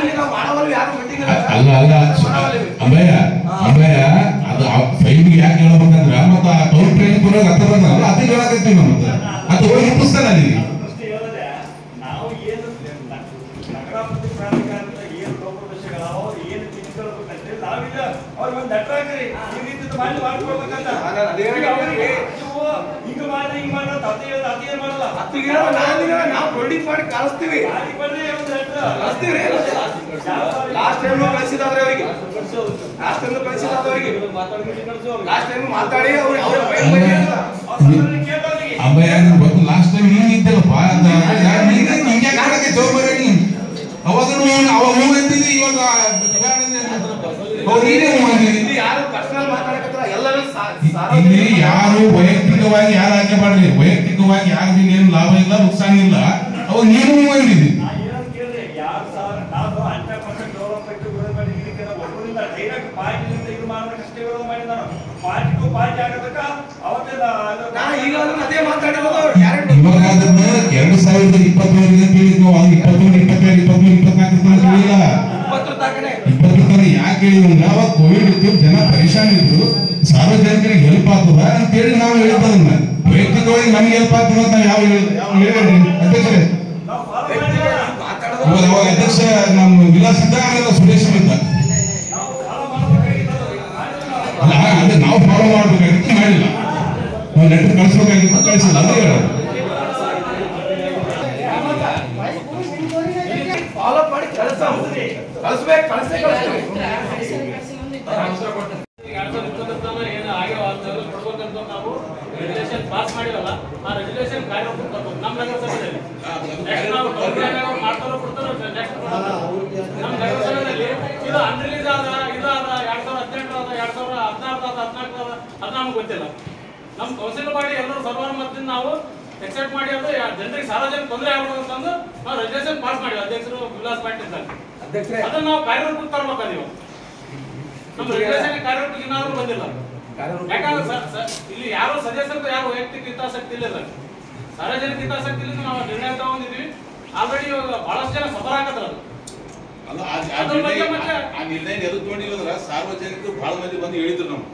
ಇಲ್ಲಿ ನಾವು ಮಾಡವಲ್ಲ ಯಾರು ಮೀಟಿಂಗ್ ಅಭಯ ಅದು ಫೈಲ್ಗೆ ಯಾಕೆ ಹೇಳ್ಬೇಕಂದ್ರ ಮತ್ತ ಆ ಟೌನ್ ಪ್ಲಾನಿಂಗ್ ಬರೋದು ಹತ್ತ ಬಂದಲ್ಲ ಅದು ಹೇಳಕತ್ತೀವಿ ನಾವು. ಮತ್ತೆ ಅದು ಹೋಗಿ ಮುಟ್ಟಿಸ್ತಾನ ಅಲ್ಲಿ ನಾವು ಏನು ನಗರಾಭಿವೃದ್ಧಿ ಪ್ರಾಧಿಕಾರದ ಏನು ಲೋಪದೋಷಗಳಾವ ಏನು ಚಿಂತೆಗಳಂತೇಳಿ ನಾವೀಗ ಅವ್ರಿಗೆ ಒಂದು ಲೆಟರ್ ಹಾಕ್ರಿ ಈ ರೀತಿ ಮಾಡಿ ಮಾಡ್ಕೊಳ್ಬೇಕಂತ. ಹಿಂಗ ಮಾಡಿ ಹಿಂಗ ಮಾಡೋ ಅದೇ ಮಾಡಲ್ಲ, ನಾವು ಪ್ರೊಡ್ಯೂಸ್ ಮಾಡಿ ಕಳಿಸ್ತೀವಿ. ಲಾಸ್ಟ್ ಟೈಮ್ ಕಳಿಸಿದಾದ್ರೆ ಅವರಿಗೆ ಲಾಸ್ಟ್ ಟೈಮ್ ಮಾತಾಡಿ ಅಭಯ ಗೊತ್ತು. ಲಾಸ್ಟ್ ಟೈಮ್ ಹಿಂಗೆ ಇದ್ದಲ್ಲಪ್ಪ, ಅವಾಗ ಅಂತಿದ್ವಿ, ಇವಾಗ ಇಲ್ಲಿ ಯಾರು ವೈಯಕ್ತಿಕವಾಗಿ ಯಾರು ಆಯ್ಕೆ ಮಾಡ್ರಿ, ವೈಯಕ್ತಿಕವಾಗಿ ಯಾರು ಏನು ಲಾಭ ಇಲ್ಲ ನುಕ್ಸಾನ ಇಲ್ಲ, ಅವಾಗ ನೀನು ಅಂದಿದ್ವಿ. ಯಾರು ನಾವು 100% ಡೆವಲಪ್ಮೆಂಟ್ ವಿರೋಧ ಮಾಡಿ ಒಬ್ಬರಿಂದ ಡೈರೆಕ್ಟ್ ಪಾರ್ಟಿಯಿಂದ ಇದು ಮಾಡೋದಕ್ಕಷ್ಟೇ ವಿರೋಧ ಮಾಡಿ ನಾನು ಪಾರ್ಟಿ ಟು ಪಾರ್ಟಿ ಆಗೋದಕ್ಕ ಅವತ್ತೆಲ್ಲ ಅದೇ ಮಾತಾಡಿರೋದು. ಇವಾಗ ಅದನ್ನ 2023 ತಿಳಿದ್ವಿ, 2023 ಯಾಕೆ ಹೇಳಿದ್ರೆ ಅವಾಗ ಕೋವಿಡ್ ಇತ್ತು, ಜನ ಪರೇಶಾನ್ ಇದ್ರು, ಸಾರ್ವಜನಿಕರಿಗೆ ಹೆಲ್ಪ್ ಆಗ್ತದ ಅಂತೇಳಿ ನಾವು ಹೇಳ್ತದನ್ನ. ವೈಯಕ್ತಿಕವಾಗಿ ನಮ್ಗೆ ಹೆಲ್ಪ್ ಆಗ್ತದ ಅಂತ ನಾವು ಹೇಳಿದ್ರಿ ಅಧ್ಯಕ್ಷರೇ. ಅವಾಗ ಅಧ್ಯಕ್ಷ ನಮ್ಮ ವಿಲಾಸಿದ್ದ, ಆಮೇಲೆ ಸುರೇಶ್ ಇದ್ದ. ಅಲ್ಲ ಅದೇ ನಾವು ಫಾಲೋ ಮಾಡ್ಬೇಕಾಗಿತ್ತು, ಮಾಡಿಲ್ಲ. ನಾವು ಲೆಟರ್ ಕಳಿಸ್ಬೇಕಾಗಿತ್ತು, ಕಳಿಸಿಲ್ಲ. ಅದೇ ಹೇಳೋದು ಫಾಲೋ ಮಾಡಿ ಕಳಿಸ್ಬೇಕು. ಪಾಸ್ ಮಾಡಿವಲ್ಲ ಆ ರೆಗ್ಯುಲೇಷನ್ ಕಾರ್ಯರೂಪಕ್ಕೆ ಬರ್ಬೇಕು ನಮ್ಮ ನಗರಸಭೆಯಲ್ಲಿ. ಮಾಡ್ತಾರೋ ಕೊಡ್ತಾರೋ ನೆಕ್ಸ್ಟ್ ನಮ್ಮ ನಗರಸಭೆಯಲ್ಲಿ ಇದು ಅನ್ರಿಲೀಸ್ ಆದ ಇದಾದ 2018 ಆದ 2016 ಆದ 14 ಆದ ಅದು ನಮ್ಗೆ ಗೊತ್ತಿಲ್ಲ. ನಮ್ಮ ಕೌನ್ಸಿಲ್ ಬಾಡಿ ಎಲ್ಲರೂ ಸರ್ವಾನುಮತದಿಂದ ನಾವು ಎಕ್ಸೆಪ್ಟ್ ಮಾಡಿ ಅದು ಜನರಿಗೆ ಸಾರ್ವಜನಿಕ ತೊಂದರೆ ಆಗಬಾರ್ದು ಅಂತಂದು ನಾವು ರೆಗ್ಯುಲೇಷನ್ ಪಾಸ್ ಮಾಡಿವಿ ಅಧ್ಯಕ್ಷರು ವಿಲಾಸ್ ಪಾಟೀಲ್ ಇದ್ದಾಗ. ಅದನ್ನ ನಾವು ಕಾರ್ಯರೂಪಕ್ಕೆ ತರಬೇಕು. ನೀವು ನಮ್ಮ ರೆಗ್ಯುಲೇಷನ್ ಕಾರ್ಯರೂಪಕ್ಕೆ ಇನ್ನಾದ್ರೂ ಬಂದಿಲ್ಲ. ಯಾಕಂದ್ರೆ ಇಲ್ಲಿ ಯಾರು ಸದಸ್ಯರು ಯಾರು ವೈಯಕ್ತಿಕ ಹಿತಾಸಕ್ತಿ ಇಲ್ಲ, ಸಾರ್ವಜನಿಕ ಹಿತಾಸಕ್ತಿ ನಾವು ನಿರ್ಣಯ ತಗೊಂಡಿದ್ವಿ. ಆಲ್ರೆಡಿ ಇವಾಗ ಬಹಳಷ್ಟು ಜನ ಸಫರ್ ಆಗತ್ರ. ಅಲ್ಲ ಆ ನಿರ್ಣಯ ಎದು ತಗೊಂಡಿಲ್ಲ ಅಂದ್ರೆ ಸಾರ್ವಜನಿಕರು ಬಹಳ ಮಂದಿ ಬಂದು ಹೇಳಿದ್ರು ನಾವು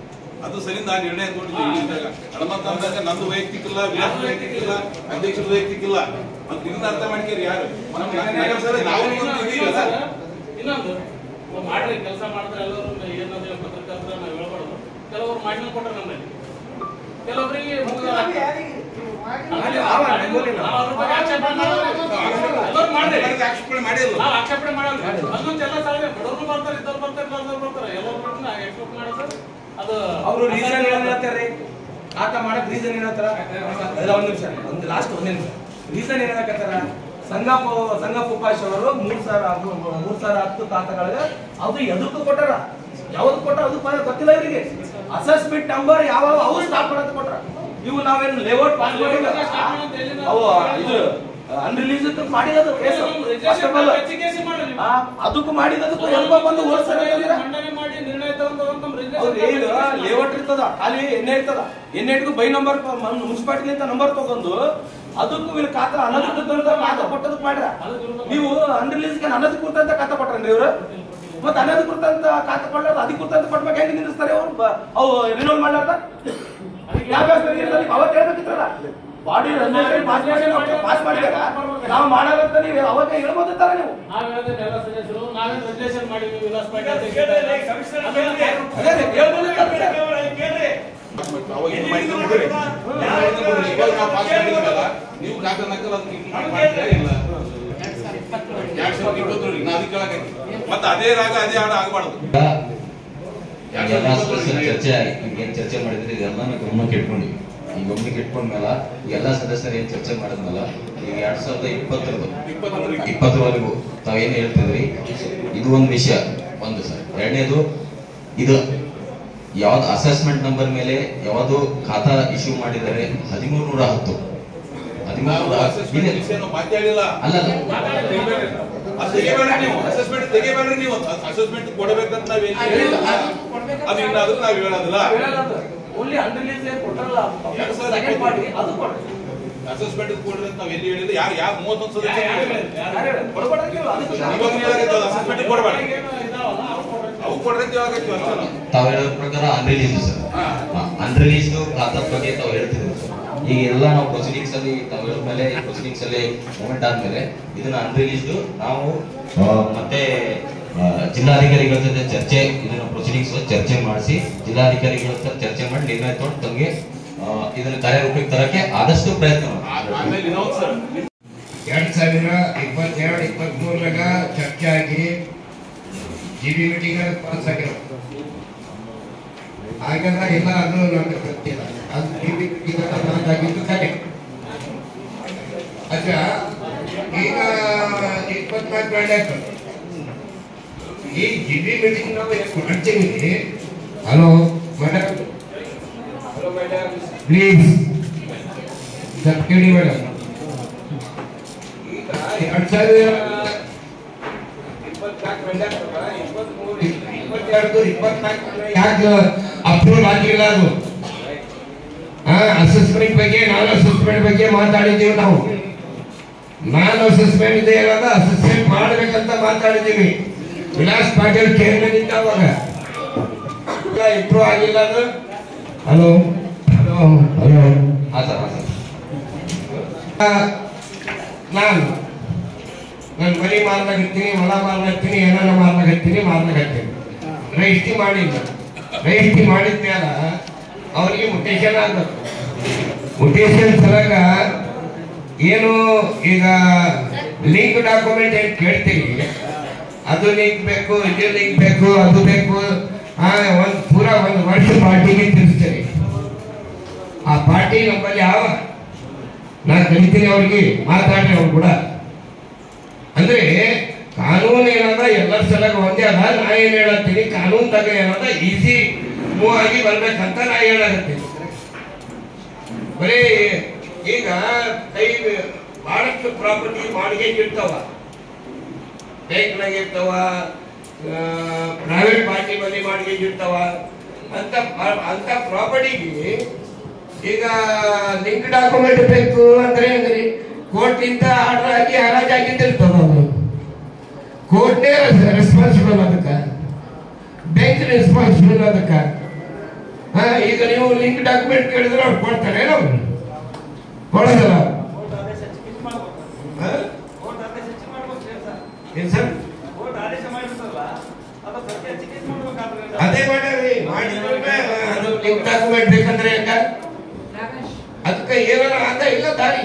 ಅದು ಸರಿಯಿಂದ ಆ ನಿರ್ಣಯ ತಗೊಂಡಿದ್ದಾಗ ಹನುಮಂತ ಅಂದಾಗ ನಂದು ವೈಯಕ್ತಿಕ ಇಲ್ಲ ವಿಲಾಸ ವೈಯಕ್ತಿಕ ಇಲ್ಲ ಅಧ್ಯಕ್ಷರ ವೈಯಕ್ತಿಕ ಇಲ್ಲ ಮತ್ತೆ ಇದನ್ನ ಅರ್ಥ ಮಾಡ್ಕೇರಿ ಯಾರು ನಾವು ಇನ್ನೊಂದು ಮಾಡ್ರಿ ಕೆಲಸ ಮಾಡಿದ್ರೆ ಎಲ್ಲರೂ ಏನಾದ್ರು ಪತ್ರಕರ್ತರ ನಾವು ಹೇಳ್ಬಾರ್ದು ಕೆಲವರು ಮಾಡಿ ಕೊಟ್ಟರೆ ನಮ್ಮಲ್ಲಿ ಕೆಲವರಿಗೆ ಆಕ್ಷೇಪಣೆ ಮಾಡಲ್ಲ ಅದೊಂದೆಲ್ಲ ಸಾಧ್ಯ ಬಡವರು ಬರ್ತಾರೆ ಇದ್ದವ್ರು ಬರ್ತಾರೆ ಎಲ್ಲರೂ ಎಕ್ಸ್ಪೆಕ್ಟ್ ಮಾಡೋದು ಅದು ಅವರು ರೀಸನ್ ಏನ್ ಹೇಳ್ತಾರೆ ಆತ ಮಾಡಕ್ ರೀಸನ್ ಏನ್ ಹೇಳ್ತಾರ ಒಂದ್ ನಿಮಿಷ ಒಂದ್ ನಿಮಿಷ ರೀಸನ್ ಏನ್ ಹೇಳಕತ್ತಾರ ಸಂಘ ಉಪಾಶ್ ಅವರು 3,010 ಖಾತೆಗಳಿಗೆ ಅದು ಎದಕ್ಕೂ ಕೊಟ್ಟಾರ ಯಾವ್ದು ಕೊಟ್ಟಾರ ಅದು ಗೊತ್ತಿಲ್ಲ ಇವರಿಗೆ ಅಸೆಸ್ಮೆಂಟ್ ನಂಬರ್ ಯಾವಾಗ ಅವ್ರು ಸ್ಟಾಪ್ ಮಾಡಂತ ಕೊಟ್ರ ಇವು ನಾವೇನು ಲೇಔಟ್ ಪಾಸ್ ಮಾಡಿಲ್ಲ ಅವು ಇದು ಅನ್ರಿಲೀಸ್ ಮಾಡಿರೋದು ಅದಕ್ಕೂ ಮಾಡಿದಕ್ಕೂ ಎಲ್ಲ ಬಂದು ಹೋಲ್ಸರ್ ಲೇಔಟ್ ಇರ್ತದ ಖಾಲಿ ಎಣ್ಣೆ ಇರ್ತದ ಎಣ್ಣೆ ಇಟ್ಕೊ ಬೈ ನಂಬರ್ ಮುನ್ಸಿಪಾಲಿಟಿ ಅಂತ ನಂಬರ್ ತಗೊಂಡು ಅದಕ್ಕೂ ಇಲ್ಲಿ ಖಾತಾ ಅನಧಿಕೃತ ಖಾತಾ ಕೊಟ್ಟದಕ್ಕೆ ಮಾಡ್ರ ನೀವು ಅನ್ರಿಲೀಸ್ ಅನಧಿಕೃತ ಅಂತ ಖಾತಾ ಕೊಟ್ರನ್ರಿ ಇವ್ರು ಮತ್ತೆ ಅನಧಿಕೃತ ಅಂತ ಖಾತಾ ಕೊಡ್ಲಾರ್ದ ಅಧಿಕೃತ ಅಂತ ಕೊಡ್ಬೇಕು ಹೆಂಗೆ ನಿಲ್ಲಿಸ್ತಾರೆ ಅವ್ರು ಅವು ರಿನೋಲ್ ಮಾಡ್ಲಾರ್ದ ಅವತ್ತು ಹೇಳ್ಬೇಕಿತ್ರಲ್ಲ ಬಾಡಿ ಪಾಸ್ ಮಾಡಿದಾಗ ನಾವು ಮಾಡಾಗಂತ ನೀವು ಅವಾಗ ಹೇಳ್ಬೋದಿರ್ತಾರ ನೀವು ನೀವು ಕಾಕ ನಕಲ್ ಮತ್ತೆ ಅದೇ ರಾಗ ಅದೇ ಹಾಡು ಆಗಬಾರ್ದು ಚರ್ಚೆ ಮಾಡಿದ್ರೆ ಇದೆಲ್ಲ ಗಮನಕ್ಕೆ ಇಟ್ಕೊಂಡಿವಿ ಈ ಗಮನಕ್ಕೆ ಇಟ್ಕೊಂಡ್ಮೇಲೆ ಎಲ್ಲಾ ಸದಸ್ಯರು ಏನ್ ಚರ್ಚೆ ಮಾಡಿದ್ಮೇಲೆ ಈಗ 2020ವರೆಗೂ ತಾವೇನ್ ಹೇಳ್ತಿದ್ರಿ ಇದು ಒಂದು ವಿಷಯ ಒಂದು ಸರ್. ಎರಡನೇದು ಇದು ಯಾವ್ದು ಅಸೆಸ್ಮೆಂಟ್ ನಂಬರ್ ಮೇಲೆ ಯಾವ್ದು ಖಾತಾ ಇಶ್ಯೂ ಮಾಡಿದ್ದಾರೆ 1310 ಅಸೆಸ್ಮೆಂಟ್ ಕೊಡಬೇಕಂತ ಅದು ಇನ್ನಾದ್ರೂ ನಾವ್ ಹೇಳೋದಿಲ್ಲ ಅಸೆಸ್ಮೆಂಟ್ ಕೊಡ್ರಿ ಅಂತ ನಾವ್ ಎಲ್ಲಿ ಹೇಳಿದ್ರೆ ಯಾರು 31 ಸದಸ್ಯ ಅಸೆಸ್ಮೆಂಟ್ ಕೊಡಬೇಡ ಅವು ಕೊಡ್ರಿ ತಾವ್ ಹೇಳೋ ಪ್ರಕಾರ ಅನ್ರಿಲೀಸ್ ಸರ್ ಅನ್ರಿಲೀಸ್ ಖಾತಾ ಬಗ್ಗೆ ತಾವ್ ಹೇಳ್ತಿದ್ರು ಸರ್. ಈಗ ಎಲ್ಲ ನಾವು ಪ್ರೊಸೀಡಿಂಗ್ಸ್ ಅಲ್ಲಿ ತಾವ್ ಹೇಳಿದ ಮೇಲೆ ಪ್ರೊಸೀಡಿಂಗ್ಸ್ ಅಲ್ಲಿ ಮೂವ್ಮೆಂಟ್ ಆದ್ಮೇಲೆ ಇದನ್ನ ಅನ್ರಿಲೀಸ್ಡ್ ನಾವು ಮತ್ತೆ ಜಿಲ್ಲಾಧಿಕಾರಿಗಳ ಜೊತೆ ಚರ್ಚೆ ಇದನ್ನ ಪ್ರೊಸೀಡಿಂಗ್ಸ್ ಚರ್ಚೆ ಮಾಡಿಸಿ ಜಿಲ್ಲಾಧಿಕಾರಿಗಳ ಜೊತೆ ಚರ್ಚೆ ಮಾಡಿ ನಿರ್ಣಯ ತಗೊಂಡು ತಮಗೆ ಇದನ್ನ ಕಾರ್ಯರೂಪಕ್ಕೆ ತರಕ್ಕೆ ಆದಷ್ಟು ಪ್ರಯತ್ನ ಮಾಡಿ. 2022-23 ಚರ್ಚೆ ಆಗಿ ಜಿಬಿ ಮೀಟಿಂಗ್ ಪಾಸ್ ಆಗಿರೋ ಹಾಗೆಲ್ಲ ಎಲ್ಲ ಅದು ನಮ್ಗೆ ಗೊತ್ತಿಲ್ಲ ಅದು ಜಿಬಿ ಮೀಟಿಂಗ್ ಮಾತಾಗಿದ್ದು ಸರಿ. ಅಚ್ಚ ಈಗ 24 ಆಯ್ತು ಈ ಜಿಬಿ ಮೀಟಿಂಗ್ ನಾವು ಮಾಡ್ತೀವಿ. ಹಲೋ ಮೇಡಮ್, ಪ್ಲೀಸ್ ಸರ್ ಕೇಳಿ ಮೇಡಮ್. ಈಗ 2022-24 ಯಾಕೆ ಅಪ್ರೂವಲ್ ಆಗಿಲ್ಲ ಅದು? ಅಸೆಸ್ಮೆಂಟ್ ಬಗ್ಗೆ ನಾನ್ ಅಸೆಸ್ಮೆಂಟ್ ಬಗ್ಗೆ ಮಾತಾಡಿದ್ದೀವಿ ನಾವು. ನಾನ್ ಅಸೆಸ್ಮೆಂಟ್ ಇದೆ ಇರೋದ ಅಸೆಸ್ಮೆಂಟ್ ಮಾಡ್ಬೇಕಂತ ಮಾತಾಡಿದ್ದೀವಿ. ವಿಲಾಸ್ ಪಾಟೀಲ್ ಚೇರ್ಮನ್ ಇದ್ದ ಅವಾಗ ಇಂಪ್ರೂವ್ ಆಗಿಲ್ಲ ಅದು. ಹಲೋ ಹಲೋ ಹಲೋ ನಾನು ಮರಿ ಮಾರ್ಲಾಗಿರ್ತೀನಿ, ಹೊಲ ಮಾರ್ಲಾಗ್ತೀನಿ, ಏನಾರ ಮಾರ್ಲಾಗತ್ತೀನಿ. ರಜಿಸ್ಟ್ರಿ ಮಾಡಿಲ್ಲ. ರಜಿಸ್ಟ್ರಿ ಮಾಡಿದ್ಮೇಲ ಅವ್ರಿಗೆ ಮುಟೇಶನ್ ಆಗ್ಬೇಕು. ಮುಟೇಶನ್ ಸಲಗ ಏನು ಈಗ ಲಿಂಕ್ ಡಾಕ್ಯುಮೆಂಟ್ ಏನು ಕೇಳ್ತೀವಿ, ಅದು ಲಿಂಕ್ ಬೇಕು, ಇದು ಲಿಂಕ್ ಬೇಕು, ಅದು ಬೇಕು. ಒಂದು ಪೂರಾ ಒಂದು ವರ್ಷ ಪಾರ್ಟಿಗೆ ತಿಳಿಸ್ತೇನೆ. ಆ ಪಾರ್ಟಿ ನಮ್ಮಲ್ಲಿ ಯಾವ ನಾನು ಕಲಿತೀನಿ, ಅವ್ರಿಗೆ ಮಾತಾಡ್ರಿ ಅವ್ರು ಕೂಡ. ಅಂದ್ರೆ ಕಾನೂನು ಏನದ ಎಲ್ಲರ ಸಲಗ ಒಂದೇ ಅದ. ನಾ ಏನ್ ಹೇಳತ್ತೀನಿ, ಕಾನೂನು ತಗ ಏನದ ಈಸಿ ಮೂವ್ ಆಗಿ ಬರ್ಬೇಕಂತ ನಾ ಹೇಳತ್ತೀನಿ. ಬರೀ ಈಗ ಕೈ ಬಹಳಷ್ಟು ಪ್ರಾಪರ್ಟಿ ಮಾರ್ಗೇಜ್ ಇರ್ತಾವ, ಬ್ಯಾಂಕ್ನಾಗ ಇರ್ತಾವ, ಪ್ರೈವೇಟ್ ಪಾರ್ಟಿ ಬಳಿ ಮಾರ್ಗೇಜ್ ಇರ್ತಾವ. ಅಂತ ಪ್ರಾಪರ್ಟಿಗೆ ಈಗ ಲಿಂಕ್ ಡಾಕ್ಯುಮೆಂಟ್ ಬೇಕು ಅಂದ್ರೆ ಹೆಂಗ್ರಿ? ಕೋರ್ಟಿಂದ ಆರ್ಡರ್ ಆಗಿ ಹರಾಜಾಗಿದ್ದಿರ್ತದ. ಕೋರ್ಟ್ನೇ ರೆಸ್ಪಾನ್ಸಿಬಲ್ ಅದಕ್ಕೆ, ಬ್ಯಾಂಕ್ ರೆಸ್ಪಾನ್ಸಿಬಲ್ ಅದಕ್ಕೆ. ಈಗ ನೀವು ಲಿಂಕ್ ಡಾಕ್ಯುಮೆಂಟ್ ಕೇಳಿದ್ರೆ ಅವ್ರು ಕೊಡ್ತಾರೆ, ಅವ್ರು ಕೊಡೋದಲ್ಲ. ಏನ್ ಸರ್ ಅದೇ ಮಾಡ್ಯಾರಿ, ಅದು ಲಿಂಕ್ ಡಾಕ್ಯುಮೆಂಟ್ ಬೇಕಂದ್ರೆ ಹೆಂಗ? ಅದಕ್ಕೆ ಏನಾರ ಆದ ಇಲ್ಲ ದಾರಿ.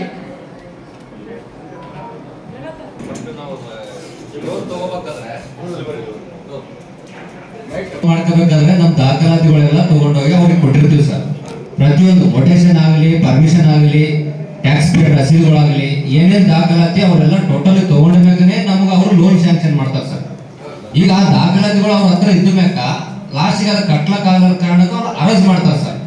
ಮಾಡ್ಕೋಬೇಕಾದ್ರೆ ನಮ್ ದಾಖಲಾತಿಗಳೆಲ್ಲ ತಗೊಂಡೋಗಿ ಅವ್ರಿಗೆ ಕೊಟ್ಟಿರ್ತೀವಿ ಸರ್. ಪ್ರತಿಯೊಂದು ಮೊಟೇಷನ್ ಆಗಲಿ, ಪರ್ಮಿಷನ್ ಆಗಲಿ, ಟ್ಯಾಕ್ಸ್ ಪೇ ರಸೀದುಗಳಾಗಲಿ, ಏನೇನ್ ದಾಖಲಾತಿ ಅವರೆಲ್ಲ ಟೋಟಲಿ ತಗೊಂಡ್ಮೇಲೆ ನಮ್ಗೆ ಅವರು ಲೋನ್ ಸ್ಯಾಂಕ್ಷನ್ ಮಾಡ್ತಾರೆ ಸರ್. ಈಗ ಆ ದಾಖಲಾತಿಗಳು ಅವ್ರ ಹತ್ರ ಇದ್ದ ಮ್ಯಾಕ ಲಾಸ್ಟಿಗೆ ಅದು ಕಟ್ಲಕ್ಕಾಗದ ಕಾರಣಕ್ಕೆ ಅವ್ರು ಅರೇಂಜ್ ಮಾಡ್ತಾರೆ ಸರ್.